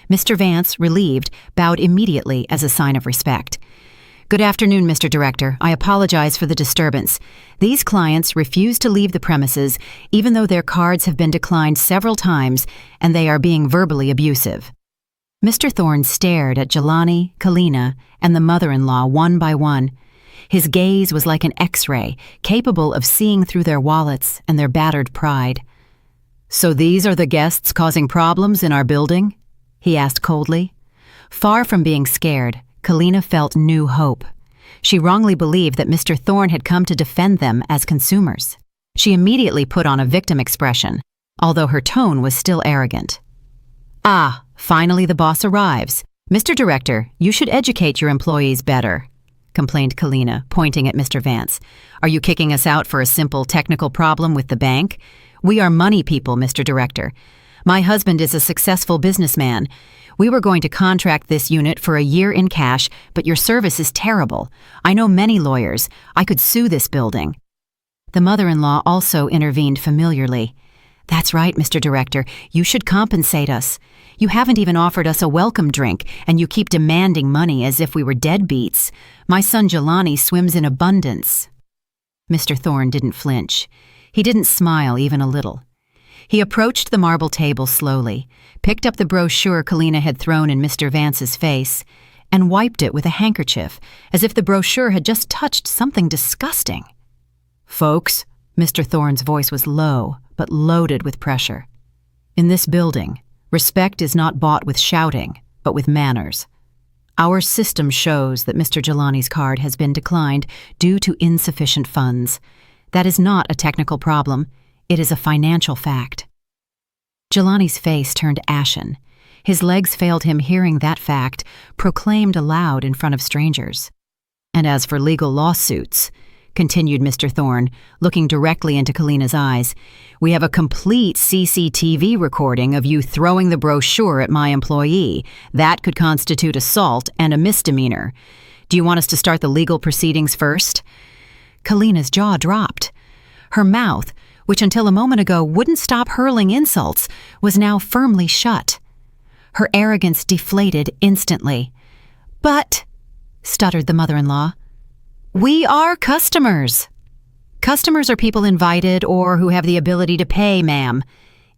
Mr. Vance, relieved, bowed immediately as a sign of respect. "Good afternoon, Mr. Director. I apologize for the disturbance. These clients refuse to leave the premises, even though their cards have been declined several times and they are being verbally abusive." Mr. Thorne stared at Jelani, Kalina, and the mother-in-law one by one. His gaze was like an X-ray, capable of seeing through their wallets and their battered pride. "So these are the guests causing problems in our building?" he asked coldly. Far from being scared, Kalina felt new hope. She wrongly believed that Mr. Thorne had come to defend them as consumers. She immediately put on a victim expression, although her tone was still arrogant. "Ah, finally the boss arrives. Mr. Director, you should educate your employees better," complained Kalina, pointing at Mr. Vance. "Are you kicking us out for a simple technical problem with the bank? We are money people, Mr. Director. My husband is a successful businessman. We were going to contract this unit for a year in cash, but your service is terrible. I know many lawyers. I could sue this building." The mother-in-law also intervened familiarly. That's right, Mr. Director. You should compensate us. You haven't even offered us a welcome drink, and you keep demanding money as if we were deadbeats. My son Jelani swims in abundance." Mr. Thorne didn't flinch. He didn't smile even a little. He approached the marble table slowly, picked up the brochure Kalina had thrown in Mr. Vance's face, and wiped it with a handkerchief, as if the brochure had just touched something disgusting. "Folks," Mr. Thorne's voice was low, but loaded with pressure. "In this building, respect is not bought with shouting, but with manners. Our system shows that Mr. Jelani's card has been declined due to insufficient funds. That is not a technical problem. It is a financial fact." Jelani's face turned ashen. His legs failed him hearing that fact proclaimed aloud in front of strangers. "And as for legal lawsuits," continued Mr. Thorne, looking directly into Kalina's eyes, "we have a complete CCTV recording of you throwing the brochure at my employee. That could constitute assault and a misdemeanor. Do you want us to start the legal proceedings first?" Kalina's jaw dropped. Her mouth, which until a moment ago wouldn't stop hurling insults, was now firmly shut. Her arrogance deflated instantly. "But," stuttered the mother-in-law, "we are customers." "Customers are people invited or who have the ability to pay, ma'am,"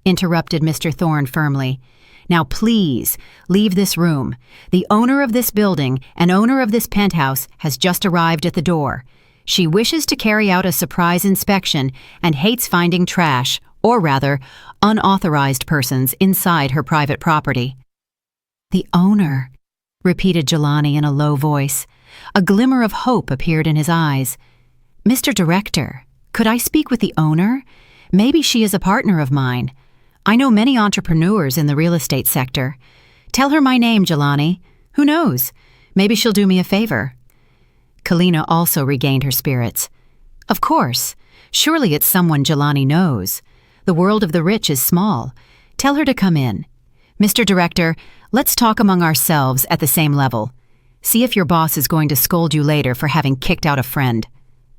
interrupted Mr. Thorne firmly. "Now please, leave this room. The owner of this building and owner of this penthouse has just arrived at the door. She wishes to carry out a surprise inspection and hates finding trash, or rather, unauthorized persons inside her private property." "The owner," repeated Jelani in a low voice. A glimmer of hope appeared in his eyes. "Mr. Director, could I speak with the owner? Maybe she is a partner of mine. I know many entrepreneurs in the real estate sector. Tell her my name, Jelani. Who knows? Maybe she'll do me a favor." Kalina also regained her spirits. "Of course. Surely it's someone Jelani knows. The world of the rich is small. Tell her to come in. Mr. Director, let's talk among ourselves at the same level. See if your boss is going to scold you later for having kicked out a friend."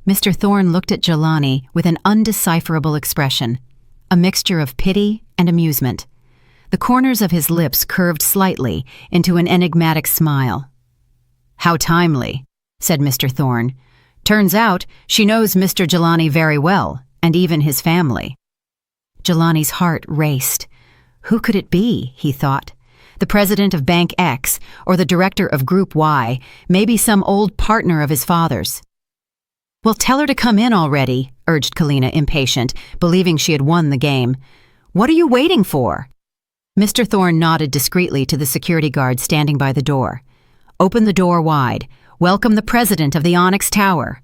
Mr. Thorne looked at Jelani with an undecipherable expression, a mixture of pity and amusement. The corners of his lips curved slightly into an enigmatic smile. "How timely," said Mr. Thorne. "Turns out she knows Mr. Jelani very well, and even his family." Jelani's heart raced. Who could it be, he thought? The president of Bank X or the director of Group Y, maybe some old partner of his father's. "Well, tell her to come in already," urged Kalina, impatient, believing she had won the game. "What are you waiting for?" Mr. Thorne nodded discreetly to the security guard standing by the door. "Open the door wide. Welcome the president of the Onyx Tower."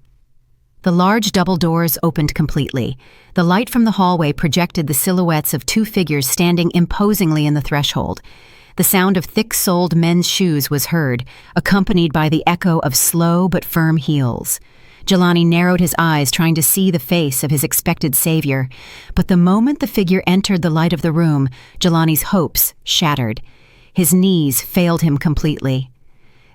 The large double doors opened completely. The light from the hallway projected the silhouettes of two figures standing imposingly in the threshold. The sound of thick-soled men's shoes was heard, accompanied by the echo of slow but firm heels. Jelani narrowed his eyes, trying to see the face of his expected savior. But the moment the figure entered the light of the room, Jelani's hopes shattered. His knees failed him completely.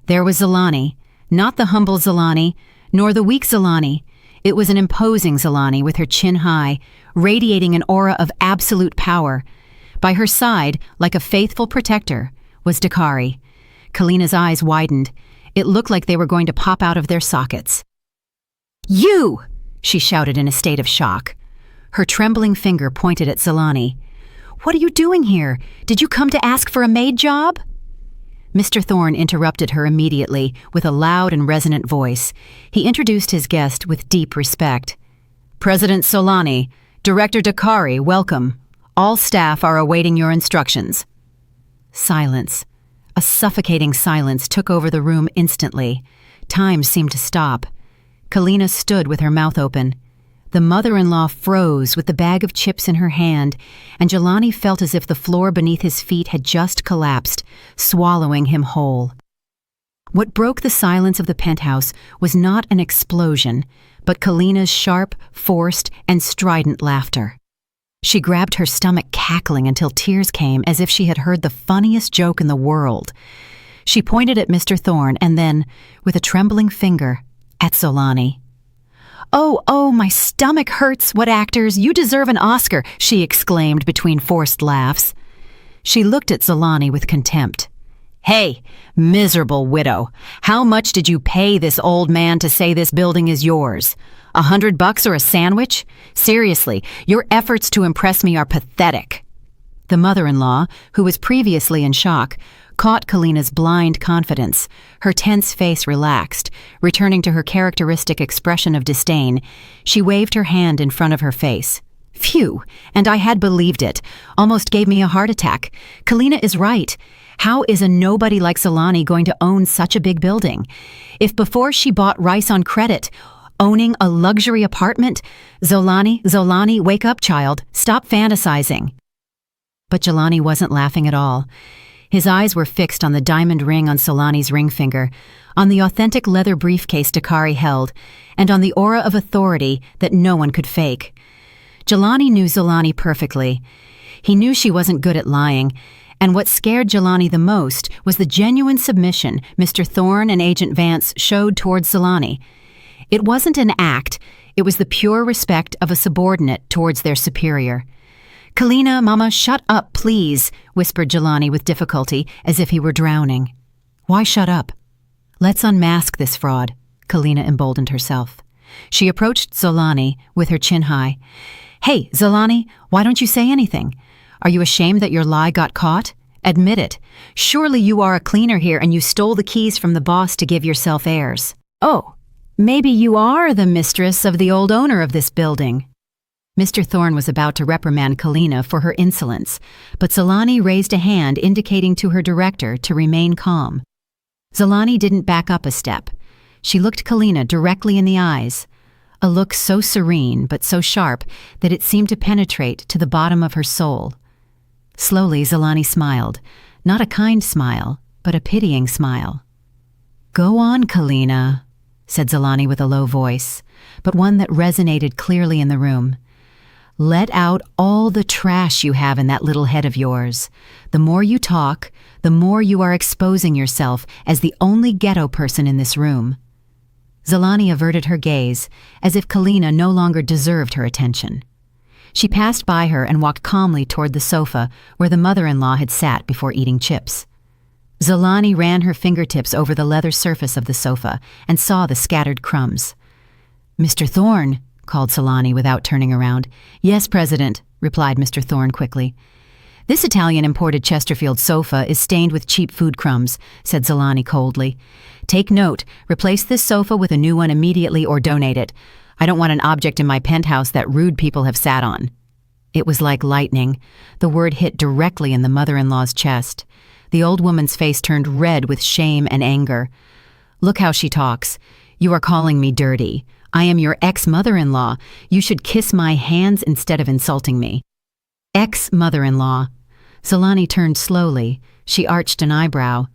There was Zelani, not the humble Zelani, nor the weak Zelani. It was an imposing Zelani with her chin high, radiating an aura of absolute power. By her side, like a faithful protector, was Dakari. Kalina's eyes widened. It looked like they were going to pop out of their sockets. "You!" she shouted in a state of shock. Her trembling finger pointed at Zelani. "What are you doing here? Did you come to ask for a maid job?" Mr. Thorne interrupted her immediately with a loud and resonant voice. He introduced his guest with deep respect. "President Solani, Director Dakari, welcome. All staff are awaiting your instructions." Silence. A suffocating silence took over the room instantly. Time seemed to stop. Kalina stood with her mouth open. The mother-in-law froze with the bag of chips in her hand, and Jelani felt as if the floor beneath his feet had just collapsed, swallowing him whole. What broke the silence of the penthouse was not an explosion, but Kalina's sharp, forced, and strident laughter. She grabbed her stomach, cackling until tears came, as if she had heard the funniest joke in the world. She pointed at Mr. Thorne and then, with a trembling finger, at Solani. Oh, my stomach hurts. What actors? You deserve an Oscar, she exclaimed between forced laughs. She looked at Zolani with contempt. Hey, miserable widow, how much did you pay this old man to say this building is yours? $100 or a sandwich? Seriously, your efforts to impress me are pathetic. The mother-in-law, who was previously in shock, caught Kalina's blind confidence. Her tense face relaxed, returning to her characteristic expression of disdain. She waved her hand in front of her face. Phew, and I had believed it. Almost gave me a heart attack. Kalina is right. How is a nobody like Zolani going to own such a big building? If before she bought rice on credit, owning a luxury apartment, Zolani, wake up, child. Stop fantasizing. But Zolani wasn't laughing at all. His eyes were fixed on the diamond ring on Zolani's ring finger, on the authentic leather briefcase Dakari held, and on the aura of authority that no one could fake. Zolani knew Zolani perfectly. He knew she wasn't good at lying, and what scared Zolani the most was the genuine submission Mr. Thorne and Agent Vance showed towards Zolani. It wasn't an act, it was the pure respect of a subordinate towards their superior. Kalina, Mama, shut up, please, whispered Zolani with difficulty, as if he were drowning. Why shut up? Let's unmask this fraud, Kalina emboldened herself. She approached Zolani with her chin high. Hey, Zolani, why don't you say anything? Are you ashamed that your lie got caught? Admit it. Surely you are a cleaner here and you stole the keys from the boss to give yourself airs. Oh, maybe you are the mistress of the old owner of this building. Mr. Thorne was about to reprimand Kalina for her insolence, but Zolani raised a hand indicating to her director to remain calm. Zolani didn't back up a step. She looked Kalina directly in the eyes, a look so serene but so sharp that it seemed to penetrate to the bottom of her soul. Slowly, Zolani smiled, not a kind smile, but a pitying smile. Go on, Kalina, said Zolani with a low voice, but one that resonated clearly in the room. Let out all the trash you have in that little head of yours. The more you talk, the more you are exposing yourself as the only ghetto person in this room. Zolani averted her gaze, as if Kalina no longer deserved her attention. She passed by her and walked calmly toward the sofa where the mother-in-law had sat before eating chips. Zolani ran her fingertips over the leather surface of the sofa and saw the scattered crumbs. Mr. Thorne, called Zolani without turning around. Yes, President, replied Mr. Thorne quickly. This Italian imported Chesterfield sofa is stained with cheap food crumbs, said Zolani coldly. Take note, replace this sofa with a new one immediately or donate it. I don't want an object in my penthouse that rude people have sat on. It was like lightning. The word hit directly in the mother-in-law's chest. The old woman's face turned red with shame and anger. Look how she talks. You are calling me dirty. I am your ex-mother-in-law. You should kiss my hands instead of insulting me. Ex-mother-in-law. Zolani turned slowly. She arched an eyebrow.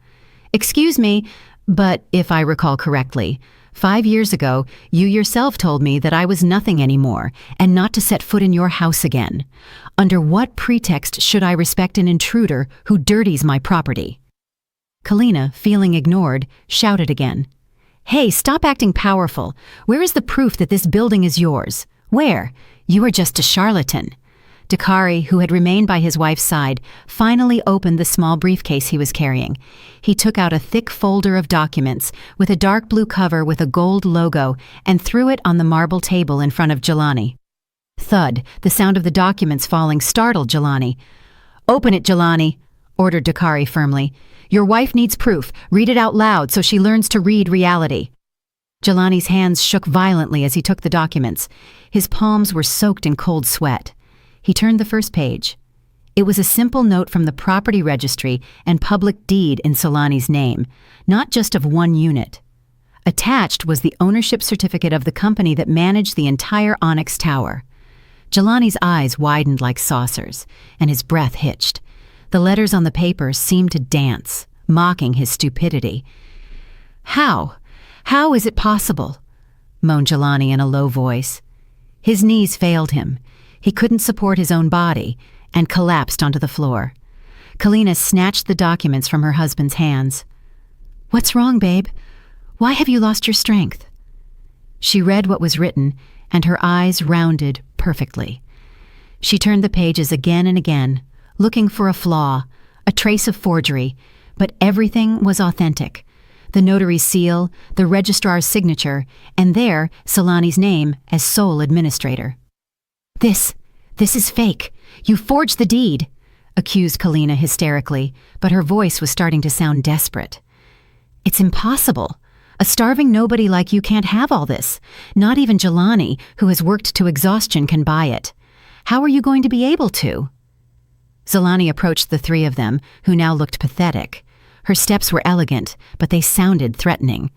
Excuse me, but if I recall correctly, 5 years ago, you yourself told me that I was nothing anymore and not to set foot in your house again. Under what pretext should I respect an intruder who dirties my property? Kalina, feeling ignored, shouted again. Hey, stop acting powerful. Where is the proof that this building is yours? Where? You are just a charlatan. Dakari, who had remained by his wife's side, finally opened the small briefcase he was carrying. He took out a thick folder of documents with a dark blue cover with a gold logo and threw it on the marble table in front of Zolani. Thud, the sound of the documents falling startled Zolani. Open it, Zolani, ordered Dakari firmly. Your wife needs proof. Read it out loud so she learns to read reality. Zolani's hands shook violently as he took the documents. His palms were soaked in cold sweat. He turned the first page. It was a simple note from the property registry and public deed in Zolani's name, not just of one unit. Attached was the ownership certificate of the company that managed the entire Onyx Tower. Zolani's eyes widened like saucers, and his breath hitched. The letters on the paper seemed to dance, mocking his stupidity. How? How is it possible? Moaned Zolani in a low voice. His knees failed him. He couldn't support his own body and collapsed onto the floor. Kalina snatched the documents from her husband's hands. What's wrong, babe? Why have you lost your strength? She read what was written, and her eyes rounded perfectly. She turned the pages again and again, looking for a flaw, a trace of forgery, but everything was authentic. The notary's seal, the registrar's signature, and there, Solani's name as sole administrator. This is fake. You forged the deed," accused Kalina hysterically, but her voice was starting to sound desperate. "It's impossible. A starving nobody like you can't have all this. Not even Jelani, who has worked to exhaustion, can buy it. How are you going to be able to?" Zolani approached the three of them, who now looked pathetic. Her steps were elegant, but they sounded threatening.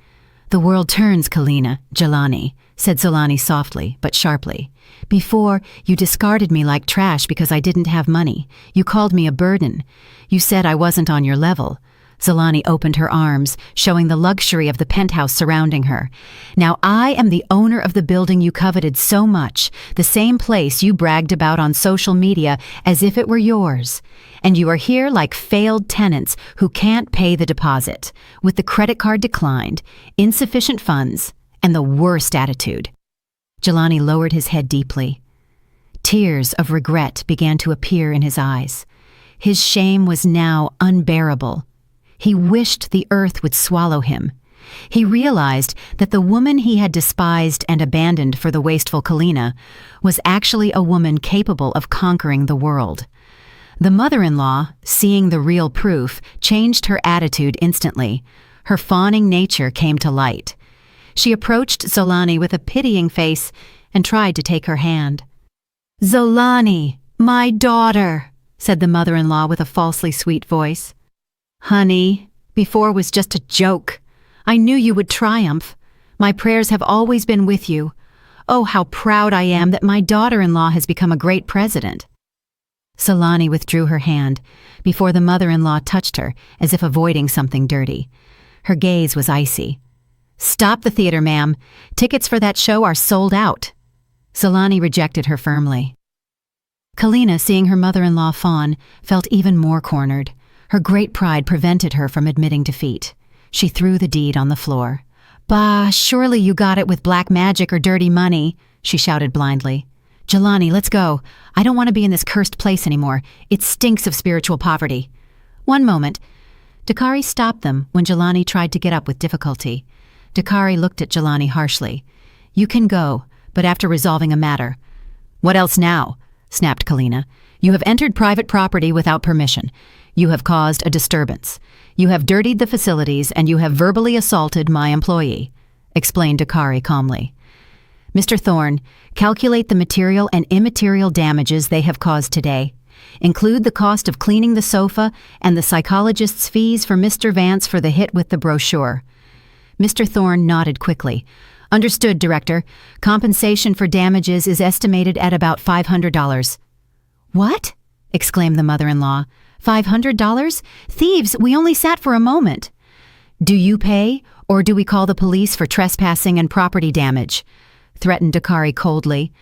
"The world turns, Kalina, Jelani," said Zolani softly, but sharply. "Before, you discarded me like trash because I didn't have money. You called me a burden. You said I wasn't on your level." Zolani opened her arms, showing the luxury of the penthouse surrounding her. "Now I am the owner of the building you coveted so much, the same place you bragged about on social media as if it were yours. And you are here like failed tenants who can't pay the deposit, with the credit card declined, insufficient funds, and the worst attitude." Jelani lowered his head deeply. Tears of regret began to appear in his eyes. His shame was now unbearable. He wished the earth would swallow him. He realized that the woman he had despised and abandoned for the wasteful Kalina was actually a woman capable of conquering the world. The mother-in-law, seeing the real proof, changed her attitude instantly. Her fawning nature came to light. She approached Zolani with a pitying face and tried to take her hand. "Zolani, my daughter," said the mother-in-law with a falsely sweet voice. "Honey, before was just a joke. I knew you would triumph. My prayers have always been with you. Oh, how proud I am that my daughter-in-law has become a great president." Zolani withdrew her hand before the mother-in-law touched her as if avoiding something dirty. Her gaze was icy. "Stop the theater, ma'am. Tickets for that show are sold out." Zolani rejected her firmly. Kalina, seeing her mother-in-law fawn, felt even more cornered. Her great pride prevented her from admitting defeat. She threw the deed on the floor. "Bah, surely you got it with black magic or dirty money," she shouted blindly. "Jelani, let's go. I don't want to be in this cursed place anymore. It stinks of spiritual poverty." "One moment." Dakari stopped them when Jelani tried to get up with difficulty. Dakari looked at Jelani harshly. "You can go, but after resolving a matter." "What else now?" snapped Kalina. "You have entered private property without permission. You have caused a disturbance. You have dirtied the facilities, and you have verbally assaulted my employee," explained Dakari calmly. "Mr. Thorne, calculate the material and immaterial damages they have caused today. Include the cost of cleaning the sofa and the psychologist's fees for Mr. Vance for the hit with the brochure." Mr. Thorne nodded quickly. "Understood, Director. Compensation for damages is estimated at about $500. "What?" exclaimed the mother-in-law. $500? Thieves, we only sat for a moment." "Do you pay, or do we call the police for trespassing and property damage?" threatened Dakari coldly.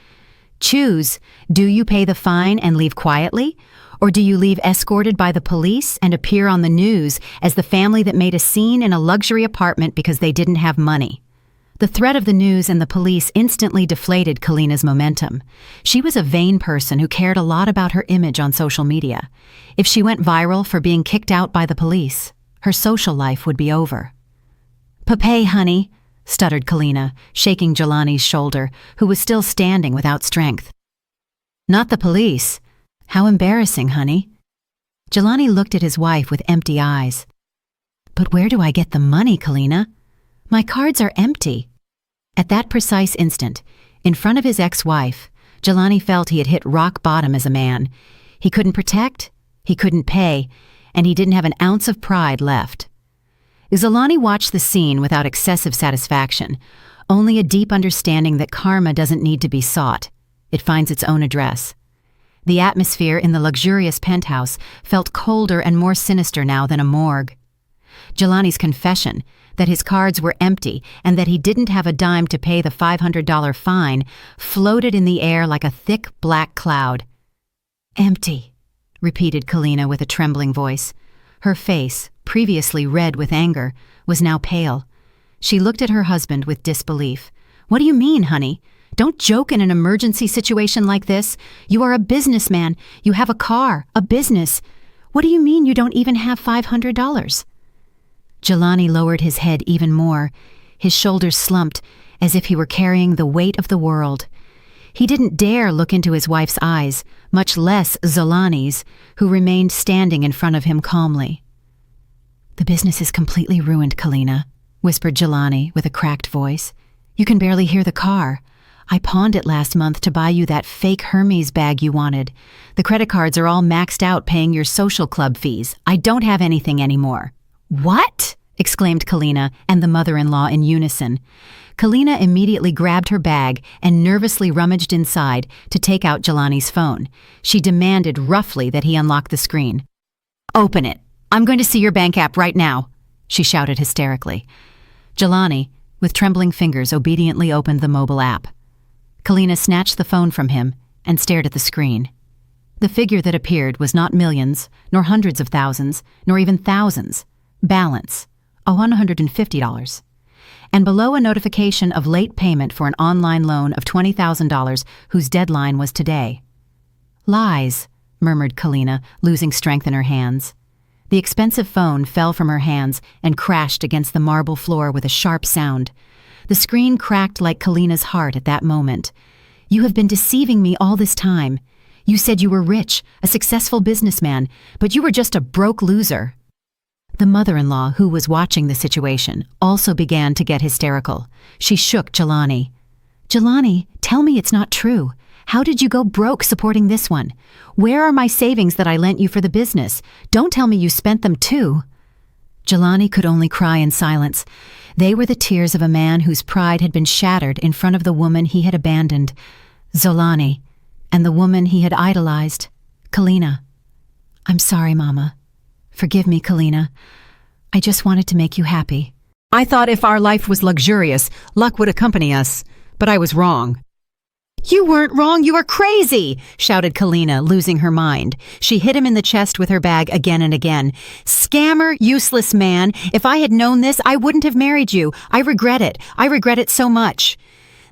"Choose. Do you pay the fine and leave quietly? Or do you leave escorted by the police and appear on the news as the family that made a scene in a luxury apartment because they didn't have money?" The threat of the news and the police instantly deflated Kalina's momentum. She was a vain person who cared a lot about her image on social media. If she went viral for being kicked out by the police, her social life would be over. "Papay, honey," stuttered Kalina, shaking Jelani's shoulder, who was still standing without strength. "Not the police. How embarrassing, honey." Jelani looked at his wife with empty eyes. "But where do I get the money, Kalina? My cards are empty." At that precise instant, in front of his ex-wife, Jelani felt he had hit rock bottom as a man. He couldn't protect, he couldn't pay, and he didn't have an ounce of pride left. Jelani watched the scene without excessive satisfaction, only a deep understanding that karma doesn't need to be sought. It finds its own address. The atmosphere in the luxurious penthouse felt colder and more sinister now than a morgue. Jelani's confession, that his cards were empty and that he didn't have a dime to pay the $500 fine, floated in the air like a thick black cloud. "Empty," repeated Kalina with a trembling voice. Her face, previously red with anger, was now pale. She looked at her husband with disbelief. What do you mean, honey? Don't joke in an emergency situation like this. You are a businessman. You have a car, a business. What do you mean you don't even have $500? Jelani lowered his head even more. His shoulders slumped, as if he were carrying the weight of the world. He didn't dare look into his wife's eyes, much less Zolani's, who remained standing in front of him calmly. "The business is completely ruined, Kalina," whispered Jelani with a cracked voice. "You can barely hear the car. I pawned it last month to buy you that fake Hermes bag you wanted. The credit cards are all maxed out paying your social club fees. I don't have anything anymore." "What?" exclaimed Kalina and the mother-in-law in unison. Kalina immediately grabbed her bag and nervously rummaged inside to take out Jelani's phone. She demanded roughly that he unlock the screen. "Open it. I'm going to see your bank app right now," she shouted hysterically. Jelani, with trembling fingers, obediently opened the mobile app. Kalina snatched the phone from him and stared at the screen. The figure that appeared was not millions, nor hundreds of thousands, nor even thousands. Balance, $150. And below a notification of late payment for an online loan of $20,000 whose deadline was today. "Lies," murmured Kalina, losing strength in her hands. The expensive phone fell from her hands and crashed against the marble floor with a sharp sound. The screen cracked like Kalina's heart at that moment. "You have been deceiving me all this time. You said you were rich, a successful businessman, but you were just a broke loser." The mother-in-law, who was watching the situation, also began to get hysterical. She shook Jelani. "Jelani, tell me it's not true. How did you go broke supporting this one? Where are my savings that I lent you for the business? Don't tell me you spent them too." Jelani could only cry in silence. They were the tears of a man whose pride had been shattered in front of the woman he had abandoned, Zolani, and the woman he had idolized, Kalina. "I'm sorry, Mama. Forgive me, Kalina. I just wanted to make you happy. I thought if our life was luxurious, luck would accompany us, but I was wrong." "You weren't wrong, you were crazy!" shouted Kalina, losing her mind. She hit him in the chest with her bag again and again. "Scammer, useless man! If I had known this, I wouldn't have married you. I regret it. I regret it so much."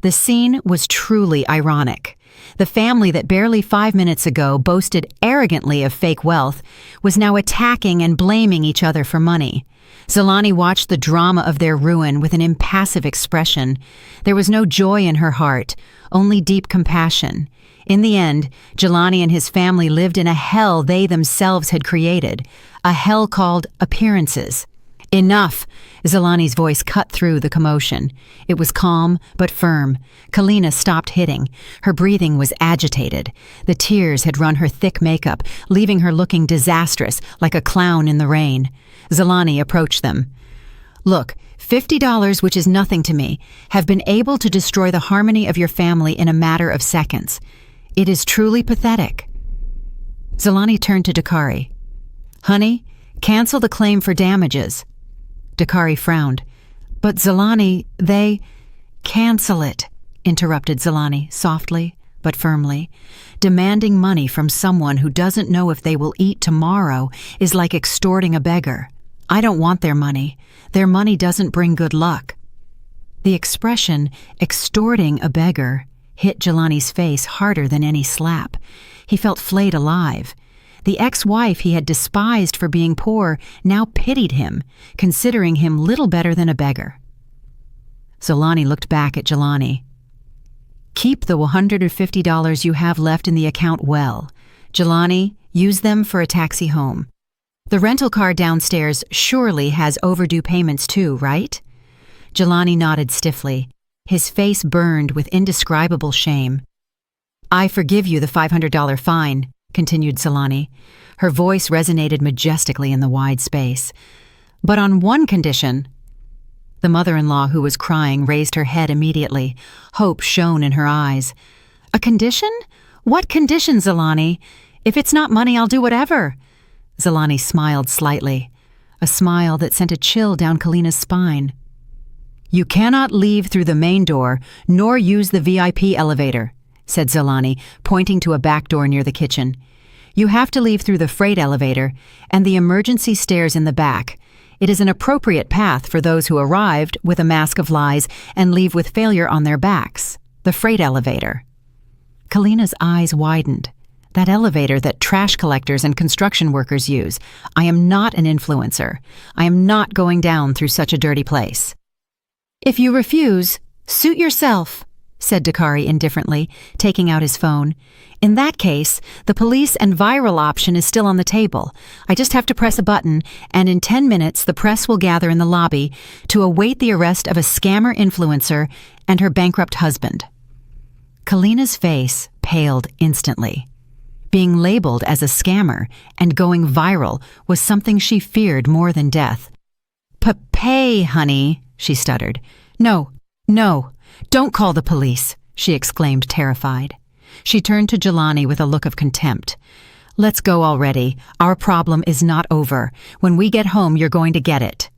The scene was truly ironic. The family that barely 5 minutes ago boasted arrogantly of fake wealth was now attacking and blaming each other for money. Zolani watched the drama of their ruin with an impassive expression. There was no joy in her heart, only deep compassion. In the end, Jelani and his family lived in a hell they themselves had created, a hell called appearances. "Enough!" Zolani's voice cut through the commotion. It was calm but firm. Kalina stopped hitting. Her breathing was agitated. The tears had run her thick makeup, leaving her looking disastrous, like a clown in the rain. Zolani approached them. "Look, $50, which is nothing to me, have been able to destroy the harmony of your family in a matter of seconds. It is truly pathetic." Zolani turned to Dakari. "Honey, cancel the claim for damages." Dakari frowned. "But Zolani, they—" "Cancel it," interrupted Zolani, softly but firmly. "Demanding money from someone who doesn't know if they will eat tomorrow is like extorting a beggar. I don't want their money. Their money doesn't bring good luck." The expression, extorting a beggar, hit Jelani's face harder than any slap. He felt flayed alive. The ex-wife he had despised for being poor now pitied him, considering him little better than a beggar. Zolani looked back at Jelani. "Keep the $150 you have left in the account well. Jelani, use them for a taxi home. The rental car downstairs surely has overdue payments too, right?" Jelani nodded stiffly. His face burned with indescribable shame. "I forgive you the $500 fine," continued Zolani. Her voice resonated majestically in the wide space. "But on one condition." The mother-in-law, who was crying, raised her head immediately. Hope shone in her eyes. "A condition? What condition, Zolani? If it's not money, I'll do whatever." Zolani smiled slightly, a smile that sent a chill down Kalina's spine. "You cannot leave through the main door, nor use the VIP elevator," said Zolani, pointing to a back door near the kitchen. "You have to leave through the freight elevator and the emergency stairs in the back. It is an appropriate path for those who arrived with a mask of lies and leave with failure on their backs. The freight elevator. Kalina's eyes widened. That elevator that trash collectors and construction workers use. I am not an influencer. I am not going down through such a dirty place. If you refuse, suit yourself, said Dakari indifferently, taking out his phone. In that case, the police and viral option is still on the table. I just have to press a button, and in 10 minutes the press will gather in the lobby to await the arrest of a scammer influencer and her bankrupt husband. Kalina's face paled instantly. Being labeled as a scammer and going viral was something she feared more than death. "Pay, honey," she stuttered. No, don't call the police," she exclaimed, terrified. She turned to Jelani with a look of contempt. "Let's go already. Our problem is not over. When we get home, you're going to get it."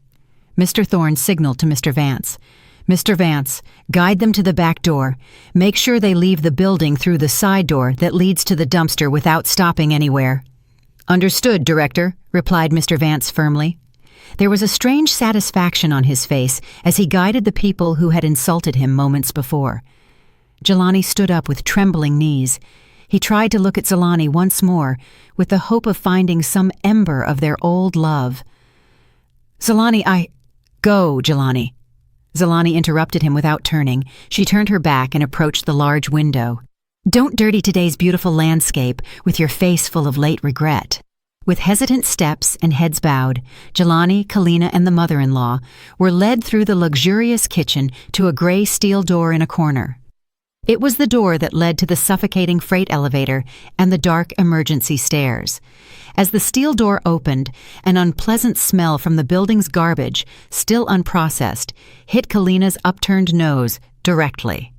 Mr. Thorne signaled to Mr. Vance. "Mr. Vance, guide them to the back door. Make sure they leave the building through the side door that leads to the dumpster without stopping anywhere." "Understood, Director," replied Mr. Vance firmly. There was a strange satisfaction on his face as he guided the people who had insulted him moments before. Jelani stood up with trembling knees. He tried to look at Zelani once more with the hope of finding some ember of their old love. "Zelani, Go, Jelani." Zelani interrupted him without turning. She turned her back and approached the large window. "Don't dirty today's beautiful landscape with your face full of late regret." With hesitant steps and heads bowed, Jelani, Kalina, and the mother-in-law were led through the luxurious kitchen to a gray steel door in a corner. It was the door that led to the suffocating freight elevator and the dark emergency stairs. As the steel door opened, an unpleasant smell from the building's garbage, still unprocessed, hit Kalina's upturned nose directly.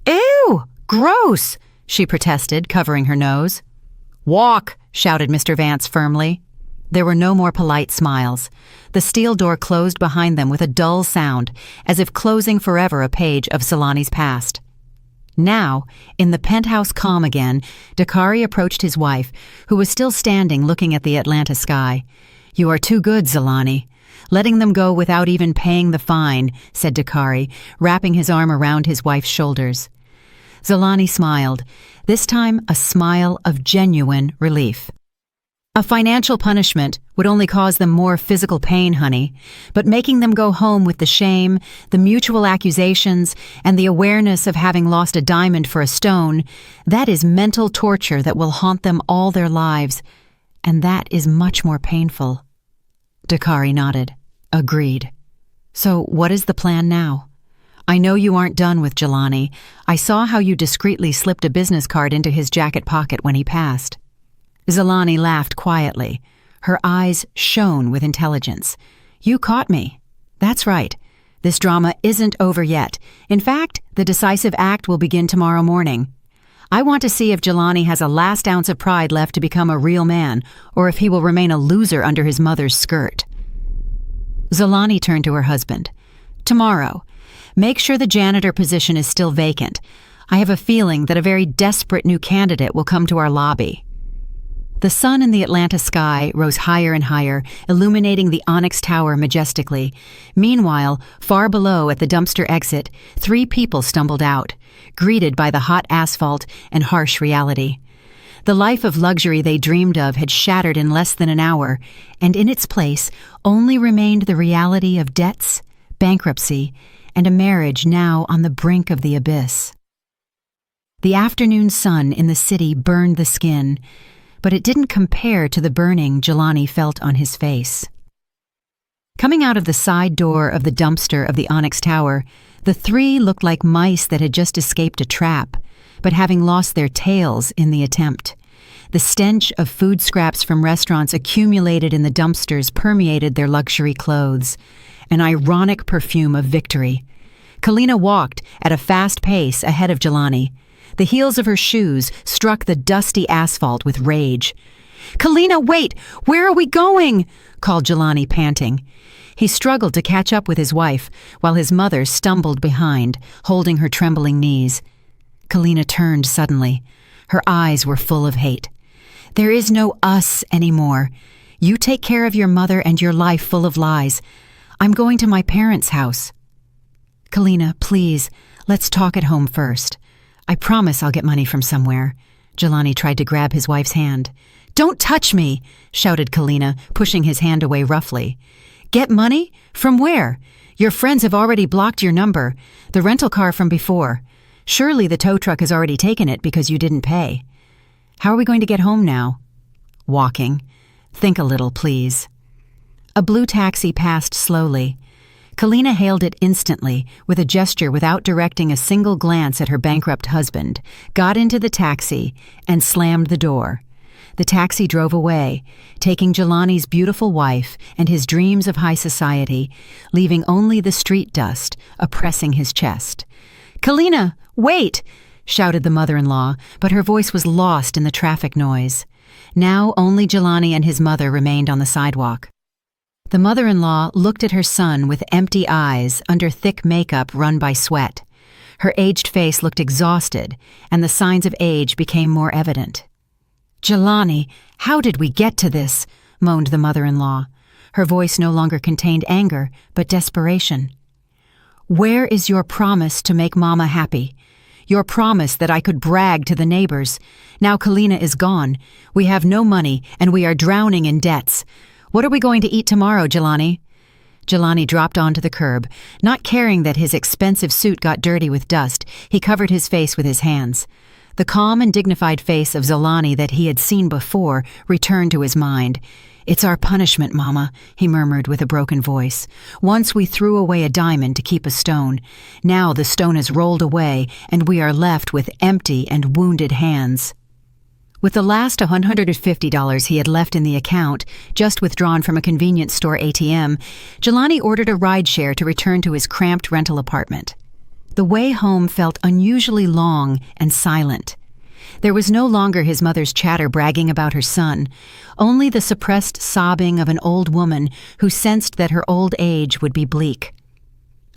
"Ew! Gross!" she protested, covering her nose. "Walk!" shouted Mr. Vance firmly. There were no more polite smiles. The steel door closed behind them with a dull sound, as if closing forever a page of Selani's past. Now, in the penthouse calm again, Dakari approached his wife, who was still standing looking at the Atlanta sky. "You are too good, Zelani. Letting them go without even paying the fine," said Dakari, wrapping his arm around his wife's shoulders. Zelani smiled, this time a smile of genuine relief. "A financial punishment would only cause them more physical pain, honey, but making them go home with the shame, the mutual accusations, and the awareness of having lost a diamond for a stone, that is mental torture that will haunt them all their lives, and that is much more painful." Dakari nodded. "Agreed. So what is the plan now? I know you aren't done with Jelani. I saw how you discreetly slipped a business card into his jacket pocket when he passed." Zelani laughed quietly. Her eyes shone with intelligence. "You caught me. That's right. This drama isn't over yet. In fact, the decisive act will begin tomorrow morning. I want to see if Jelani has a last ounce of pride left to become a real man, or if he will remain a loser under his mother's skirt." Zelani turned to her husband. "Tomorrow. Make sure the janitor position is still vacant. I have a feeling that a very desperate new candidate will come to our lobby." The sun in the Atlanta sky rose higher and higher, illuminating the Onyx Tower majestically. Meanwhile, far below at the dumpster exit, 3 people stumbled out, greeted by the hot asphalt and harsh reality. The life of luxury they dreamed of had shattered in less than an hour, and in its place only remained the reality of debts, bankruptcy, and a marriage now on the brink of the abyss. The afternoon sun in the city burned the skin, but it didn't compare to the burning Jelani felt on his face. Coming out of the side door of the dumpster of the Onyx Tower, the 3 looked like mice that had just escaped a trap, but having lost their tails in the attempt. The stench of food scraps from restaurants accumulated in the dumpsters permeated their luxury clothes, an ironic perfume of victory. Kalina walked at a fast pace ahead of Jelani. The heels of her shoes struck the dusty asphalt with rage. "Kalina, wait! Where are we going?" called Jelani, panting. He struggled to catch up with his wife, while his mother stumbled behind, holding her trembling knees. Kalina turned suddenly. Her eyes were full of hate. "There is no us anymore. You take care of your mother and your life full of lies. I'm going to my parents' house. Kalina, please, let's talk at home first. I promise I'll get money from somewhere. Jelani tried to grab his wife's hand. Don't touch me, shouted Kalina, pushing his hand away roughly. Get money? From where? Your friends have already blocked your number, the rental car from before. Surely the tow truck has already taken it because you didn't pay. How are we going to get home now? Walking. Think a little, please. A blue taxi passed slowly. Kalina hailed it instantly, with a gesture without directing a single glance at her bankrupt husband, got into the taxi, and slammed the door. The taxi drove away, taking Jelani's beautiful wife and his dreams of high society, leaving only the street dust oppressing his chest. "Kalina, wait!" shouted the mother-in-law, but her voice was lost in the traffic noise. Now only Jelani and his mother remained on the sidewalk. The mother-in-law looked at her son with empty eyes under thick makeup run by sweat. Her aged face looked exhausted, and the signs of age became more evident. "Jelani, how did we get to this?" moaned the mother-in-law. Her voice no longer contained anger, but desperation. "Where is your promise to make Mama happy? Your promise that I could brag to the neighbors. Now Kalina is gone. We have no money, and we are drowning in debts. What are we going to eat tomorrow, Jelani?" Jelani dropped onto the curb. Not caring that his expensive suit got dirty with dust, he covered his face with his hands. The calm and dignified face of Jelani that he had seen before returned to his mind. "It's our punishment, Mama," he murmured with a broken voice. "Once we threw away a diamond to keep a stone. Now the stone is rolled away, and we are left with empty and wounded hands." With the last $150 he had left in the account, just withdrawn from a convenience store ATM, Jelani ordered a rideshare to return to his cramped rental apartment. The way home felt unusually long and silent. There was no longer his mother's chatter bragging about her son, only the suppressed sobbing of an old woman who sensed that her old age would be bleak.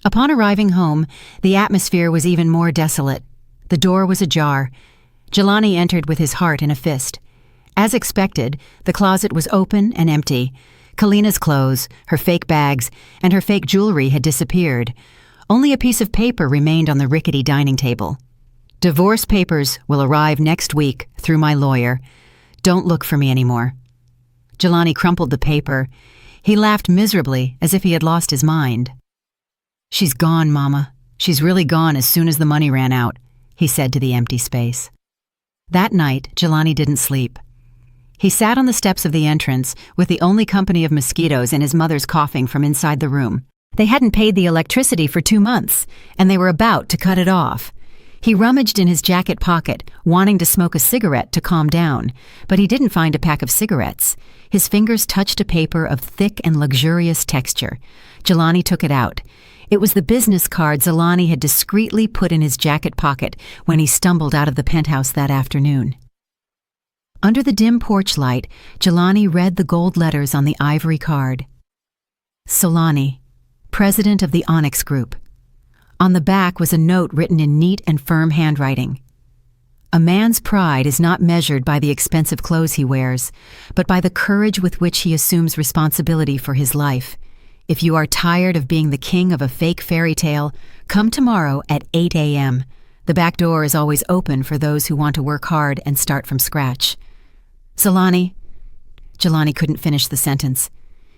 Upon arriving home, the atmosphere was even more desolate. The door was ajar. Jelani entered with his heart in a fist. As expected, the closet was open and empty. Kalina's clothes, her fake bags, and her fake jewelry had disappeared. Only a piece of paper remained on the rickety dining table. "Divorce papers will arrive next week through my lawyer. Don't look for me anymore." Jelani crumpled the paper. He laughed miserably, as if he had lost his mind. "She's gone, Mama. She's really gone as soon as the money ran out," he said to the empty space. That night, Jelani didn't sleep. He sat on the steps of the entrance with the only company of mosquitoes and his mother's coughing from inside the room. They hadn't paid the electricity for 2 months, and they were about to cut it off. He rummaged in his jacket pocket, wanting to smoke a cigarette to calm down, but he didn't find a pack of cigarettes. His fingers touched a paper of thick and luxurious texture. Jelani took it out. It was the business card Jelani had discreetly put in his jacket pocket when he stumbled out of the penthouse that afternoon. Under the dim porch light, Jelani read the gold letters on the ivory card. Solani, President of the Onyx Group. On the back was a note written in neat and firm handwriting. "A man's pride is not measured by the expensive clothes he wears, but by the courage with which he assumes responsibility for his life. If you are tired of being the king of a fake fairy tale, come tomorrow at 8 a.m. The back door is always open for those who want to work hard and start from scratch." "Jelani." Jelani couldn't finish the sentence.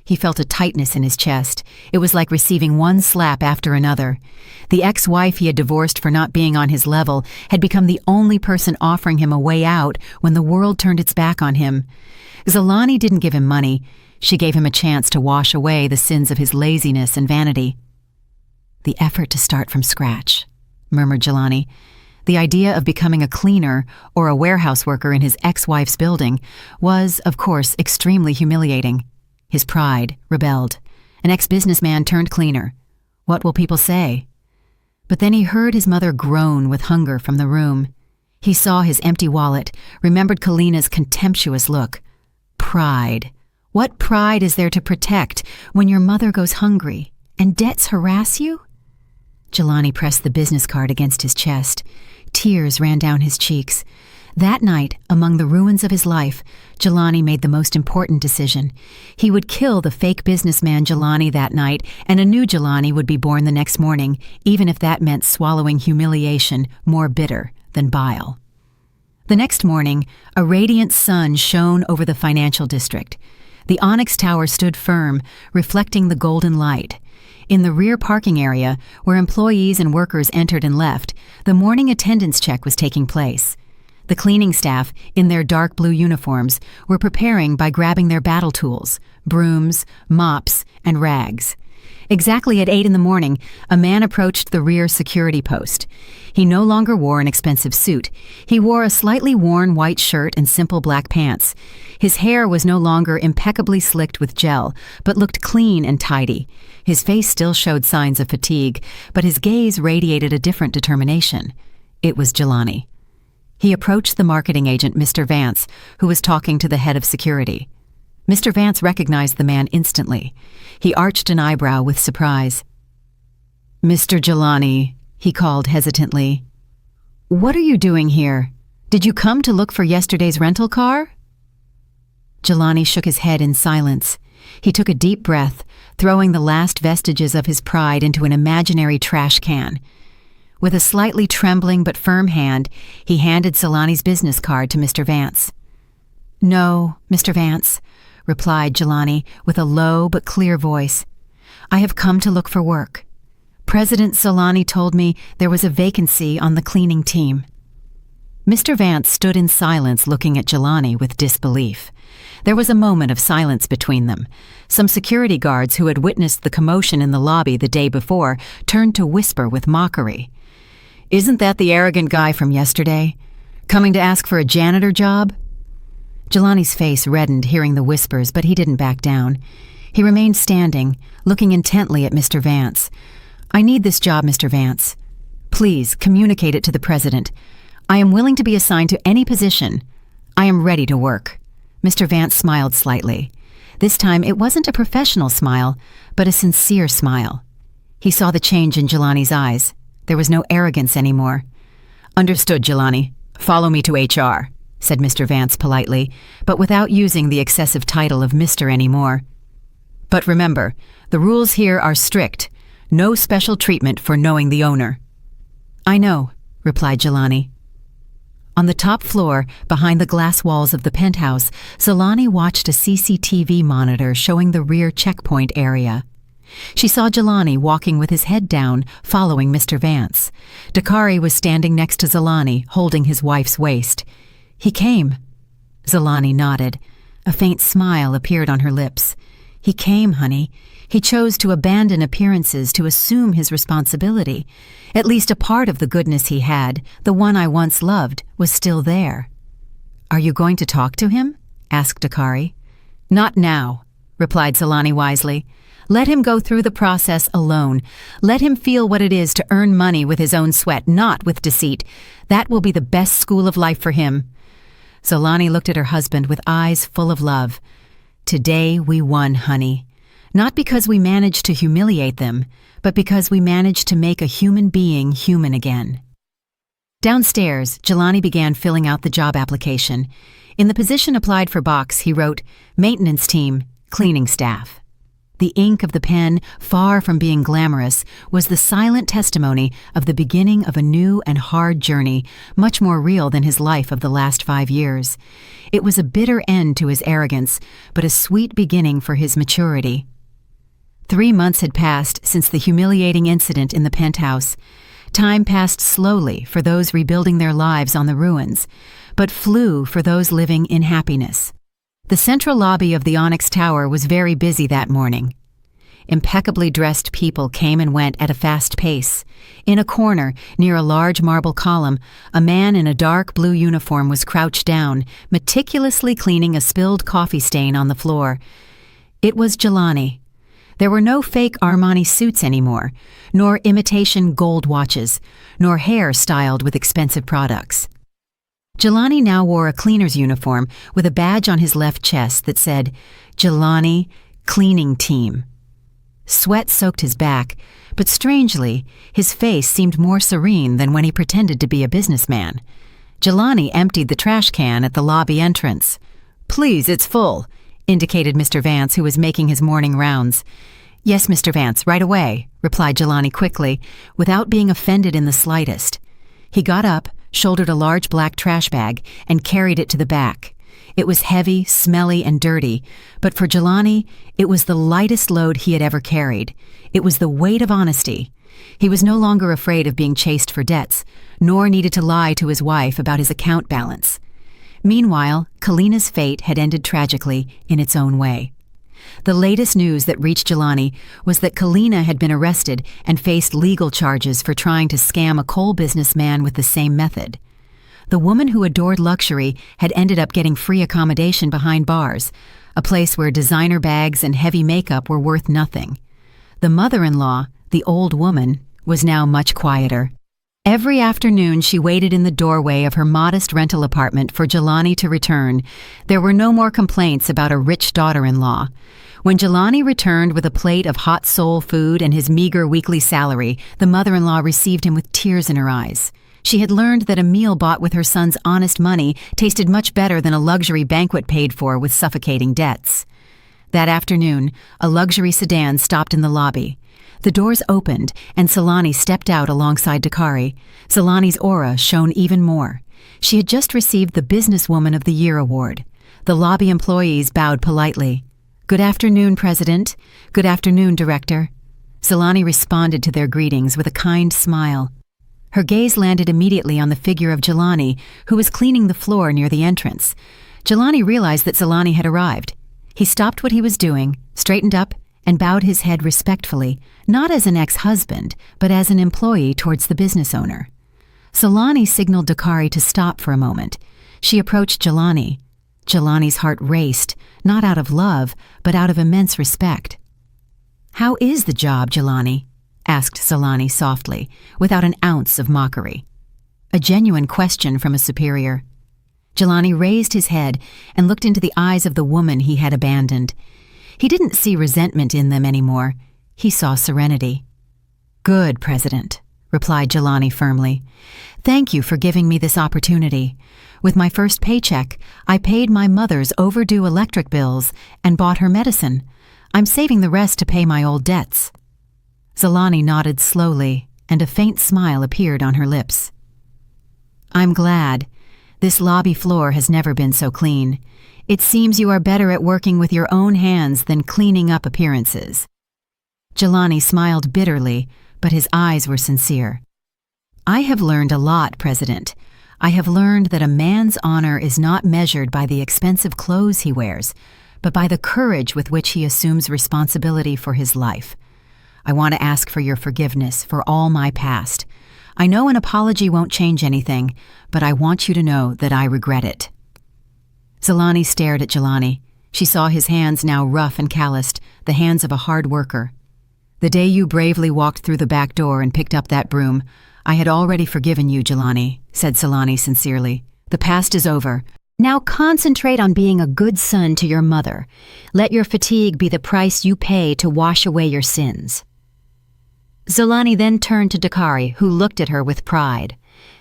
He felt a tightness in his chest. It was like receiving one slap after another. The ex-wife he had divorced for not being on his level had become the only person offering him a way out when the world turned its back on him. Jelani didn't give him money. She gave him a chance to wash away the sins of his laziness and vanity. "The effort to start from scratch," murmured Jelani. The idea of becoming a cleaner or a warehouse worker in his ex-wife's building was, of course, extremely humiliating. His pride rebelled. An ex-businessman turned cleaner. What will people say? But then he heard his mother groan with hunger from the room. He saw his empty wallet, remembered Kalina's contemptuous look. Pride. What pride is there to protect when your mother goes hungry and debts harass you? Jelani pressed the business card against his chest. Tears ran down his cheeks. That night, among the ruins of his life, Jelani made the most important decision. He would kill the fake businessman Jelani that night, and a new Jelani would be born the next morning, even if that meant swallowing humiliation more bitter than bile. The next morning, a radiant sun shone over the financial district. The Onyx Tower stood firm, reflecting the golden light. In the rear parking area, where employees and workers entered and left, the morning attendance check was taking place. The cleaning staff, in their dark blue uniforms, were preparing by grabbing their battle tools, brooms, mops, and rags. Exactly at 8 in the morning, a man approached the rear security post. He no longer wore an expensive suit. He wore a slightly worn white shirt and simple black pants. His hair was no longer impeccably slicked with gel, but looked clean and tidy. His face still showed signs of fatigue, but his gaze radiated a different determination. It was Jelani. He approached the marketing agent, Mr. Vance, who was talking to the head of security. Mr. Vance recognized the man instantly. He arched an eyebrow with surprise. "Mr. Jelani," he called hesitantly. "What are you doing here? Did you come to look for yesterday's rental car?" Jelani shook his head in silence. He took a deep breath, throwing the last vestiges of his pride into an imaginary trash can. With a slightly trembling but firm hand, he handed Jelani's business card to Mr. Vance. "No, Mr. Vance," replied Jelani with a low but clear voice. "I have come to look for work. President Jelani told me there was a vacancy on the cleaning team." Mr. Vance stood in silence looking at Jelani with disbelief. There was a moment of silence between them. Some security guards who had witnessed the commotion in the lobby the day before turned to whisper with mockery. "Isn't that the arrogant guy from yesterday? Coming to ask for a janitor job?" Jelani's face reddened hearing the whispers, but he didn't back down. He remained standing, looking intently at Mr. Vance. "I need this job, Mr. Vance. Please communicate it to the president. I am willing to be assigned to any position. I am ready to work." Mr. Vance smiled slightly. This time it wasn't a professional smile, but a sincere smile. He saw the change in Jelani's eyes. There was no arrogance anymore. "Understood, Jelani. Follow me to HR," said Mr. Vance politely, but without using the excessive title of Mr. anymore. "But remember, the rules here are strict. No special treatment for knowing the owner." "I know," replied Jelani. On the top floor, behind the glass walls of the penthouse, Jelani watched a CCTV monitor showing the rear checkpoint area. She saw Jelani walking with his head down, following Mr. Vance. Dakari was standing next to Jelani, holding his wife's waist. "He came." Jelani nodded. A faint smile appeared on her lips. "He came, honey. He chose to abandon appearances to assume his responsibility. At least a part of the goodness he had, the one I once loved, was still there." "Are you going to talk to him?" asked Dakari. "Not now," replied Jelani wisely. "Let him go through the process alone. Let him feel what it is to earn money with his own sweat, not with deceit. That will be the best school of life for him." Jelani looked at her husband with eyes full of love. "Today we won, honey. Not because we managed to humiliate them, but because we managed to make a human being human again." Downstairs, Jelani began filling out the job application. In the position applied for box, he wrote, "Maintenance team, cleaning staff." The ink of the pen, far from being glamorous, was the silent testimony of the beginning of a new and hard journey, much more real than his life of the last 5 years. It was a bitter end to his arrogance, but a sweet beginning for his maturity. 3 months had passed since the humiliating incident in the penthouse. Time passed slowly for those rebuilding their lives on the ruins, but flew for those living in happiness. The central lobby of the Onyx Tower was very busy that morning. Impeccably dressed people came and went at a fast pace. In a corner, near a large marble column, a man in a dark blue uniform was crouched down, meticulously cleaning a spilled coffee stain on the floor. It was Jelani. There were no fake Armani suits anymore, nor imitation gold watches, nor hair styled with expensive products. Jelani now wore a cleaner's uniform with a badge on his left chest that said, "Jelani, Cleaning Team." Sweat soaked his back, but strangely, his face seemed more serene than when he pretended to be a businessman. Jelani emptied the trash can at the lobby entrance. "Please, it's full," indicated Mr. Vance, who was making his morning rounds. "Yes, Mr. Vance, right away," replied Jelani quickly, without being offended in the slightest. He got up, shouldered a large black trash bag, and carried it to the back. It was heavy, smelly, and dirty, but for Jelani, it was the lightest load he had ever carried. It was the weight of honesty. He was no longer afraid of being chased for debts, nor needed to lie to his wife about his account balance. Meanwhile, Kalina's fate had ended tragically in its own way. The latest news that reached Jelani was that Kalina had been arrested and faced legal charges for trying to scam a coal businessman with the same method. The woman who adored luxury had ended up getting free accommodation behind bars, a place where designer bags and heavy makeup were worth nothing. The mother-in-law, the old woman, was now much quieter. Every afternoon she waited in the doorway of her modest rental apartment for Jelani to return. There were no more complaints about a rich daughter-in-law. When Jelani returned with a plate of hot soul food and his meager weekly salary, the mother-in-law received him with tears in her eyes. She had learned that a meal bought with her son's honest money tasted much better than a luxury banquet paid for with suffocating debts. That afternoon, a luxury sedan stopped in the lobby. The doors opened, and Selani stepped out alongside Dakari. Selani's aura shone even more. She had just received the Businesswoman of the Year award. The lobby employees bowed politely. "Good afternoon, President. Good afternoon, Director." Selani responded to their greetings with a kind smile. Her gaze landed immediately on the figure of Jelani, who was cleaning the floor near the entrance. Jelani realized that Selani had arrived. He stopped what he was doing, straightened up, and bowed his head respectfully, not as an ex-husband, but as an employee towards the business owner. Selani signaled Dakari to stop for a moment. She approached Jelani. Jelani's heart raced, not out of love, but out of immense respect. "How is the job, Jelani?" asked Selani softly, without an ounce of mockery. A genuine question from a superior. Jelani raised his head and looked into the eyes of the woman he had abandoned. He didn't see resentment in them anymore. He saw serenity. "Good, President," replied Jelani firmly. "Thank you for giving me this opportunity. With my first paycheck, I paid my mother's overdue electric bills and bought her medicine. I'm saving the rest to pay my old debts." Zelani nodded slowly, and a faint smile appeared on her lips. "I'm glad. This lobby floor has never been so clean. It seems you are better at working with your own hands than cleaning up appearances." Jelani smiled bitterly, but his eyes were sincere. "I have learned a lot, President. I have learned that a man's honor is not measured by the expensive clothes he wears, but by the courage with which he assumes responsibility for his life. I want to ask for your forgiveness for all my past. I know an apology won't change anything, but I want you to know that I regret it." Zelani stared at Jelani. She saw his hands now rough and calloused, the hands of a hard worker. "The day you bravely walked through the back door and picked up that broom, I had already forgiven you, Jelani," said Selani sincerely. "The past is over. Now concentrate on being a good son to your mother. Let your fatigue be the price you pay to wash away your sins." Zelani then turned to Dakari, who looked at her with pride.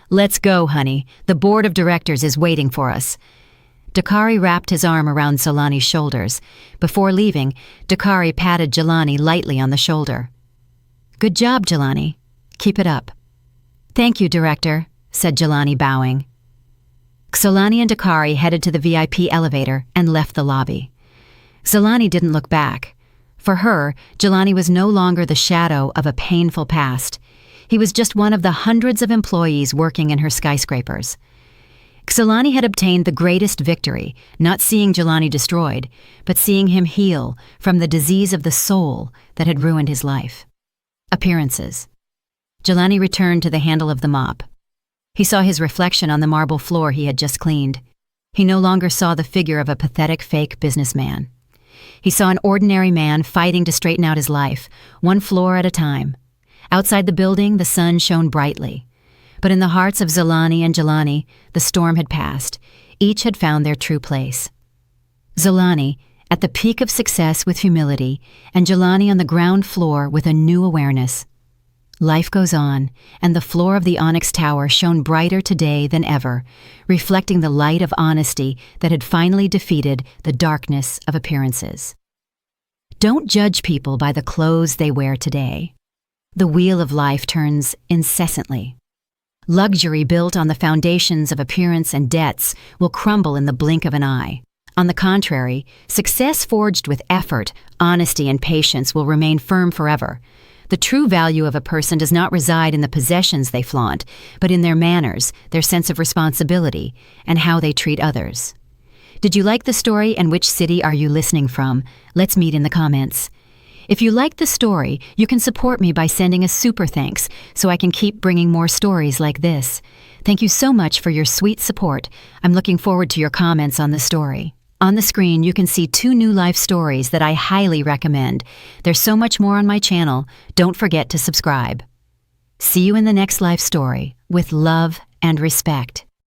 "Let's go, honey. The board of directors is waiting for us." Dakari wrapped his arm around Zelani's shoulders. Before leaving, Dakari patted Jelani lightly on the shoulder. "Good job, Jelani. Keep it up." "Thank you, Director," said Jelani, bowing. Zelani and Dakari headed to the VIP elevator and left the lobby. Zelani didn't look back. For her, Jelani was no longer the shadow of a painful past. He was just one of the hundreds of employees working in her skyscrapers. Zelani had obtained the greatest victory, not seeing Jelani destroyed, but seeing him heal from the disease of the soul that had ruined his life. Appearances. Jelani returned to the handle of the mop. He saw his reflection on the marble floor he had just cleaned. He no longer saw the figure of a pathetic fake businessman. He saw an ordinary man fighting to straighten out his life, one floor at a time. Outside the building, the sun shone brightly. But in the hearts of Zelani and Jelani, the storm had passed. Each had found their true place. Zelani, at the peak of success with humility, and Jelani on the ground floor with a new awareness. Life goes on, and the floor of the Onyx Tower shone brighter today than ever, reflecting the light of honesty that had finally defeated the darkness of appearances. Don't judge people by the clothes they wear today. The wheel of life turns incessantly. Luxury built on the foundations of appearance and debts will crumble in the blink of an eye. On the contrary, success forged with effort, honesty, and patience will remain firm forever. The true value of a person does not reside in the possessions they flaunt, but in their manners, their sense of responsibility, and how they treat others. Did you like the story, and which city are you listening from? Let's meet in the comments. If you liked the story, you can support me by sending a super thanks so I can keep bringing more stories like this. Thank you so much for your sweet support. I'm looking forward to your comments on the story. On the screen, you can see 2 new life stories that I highly recommend. There's so much more on my channel. Don't forget to subscribe. See you in the next life story, with love and respect.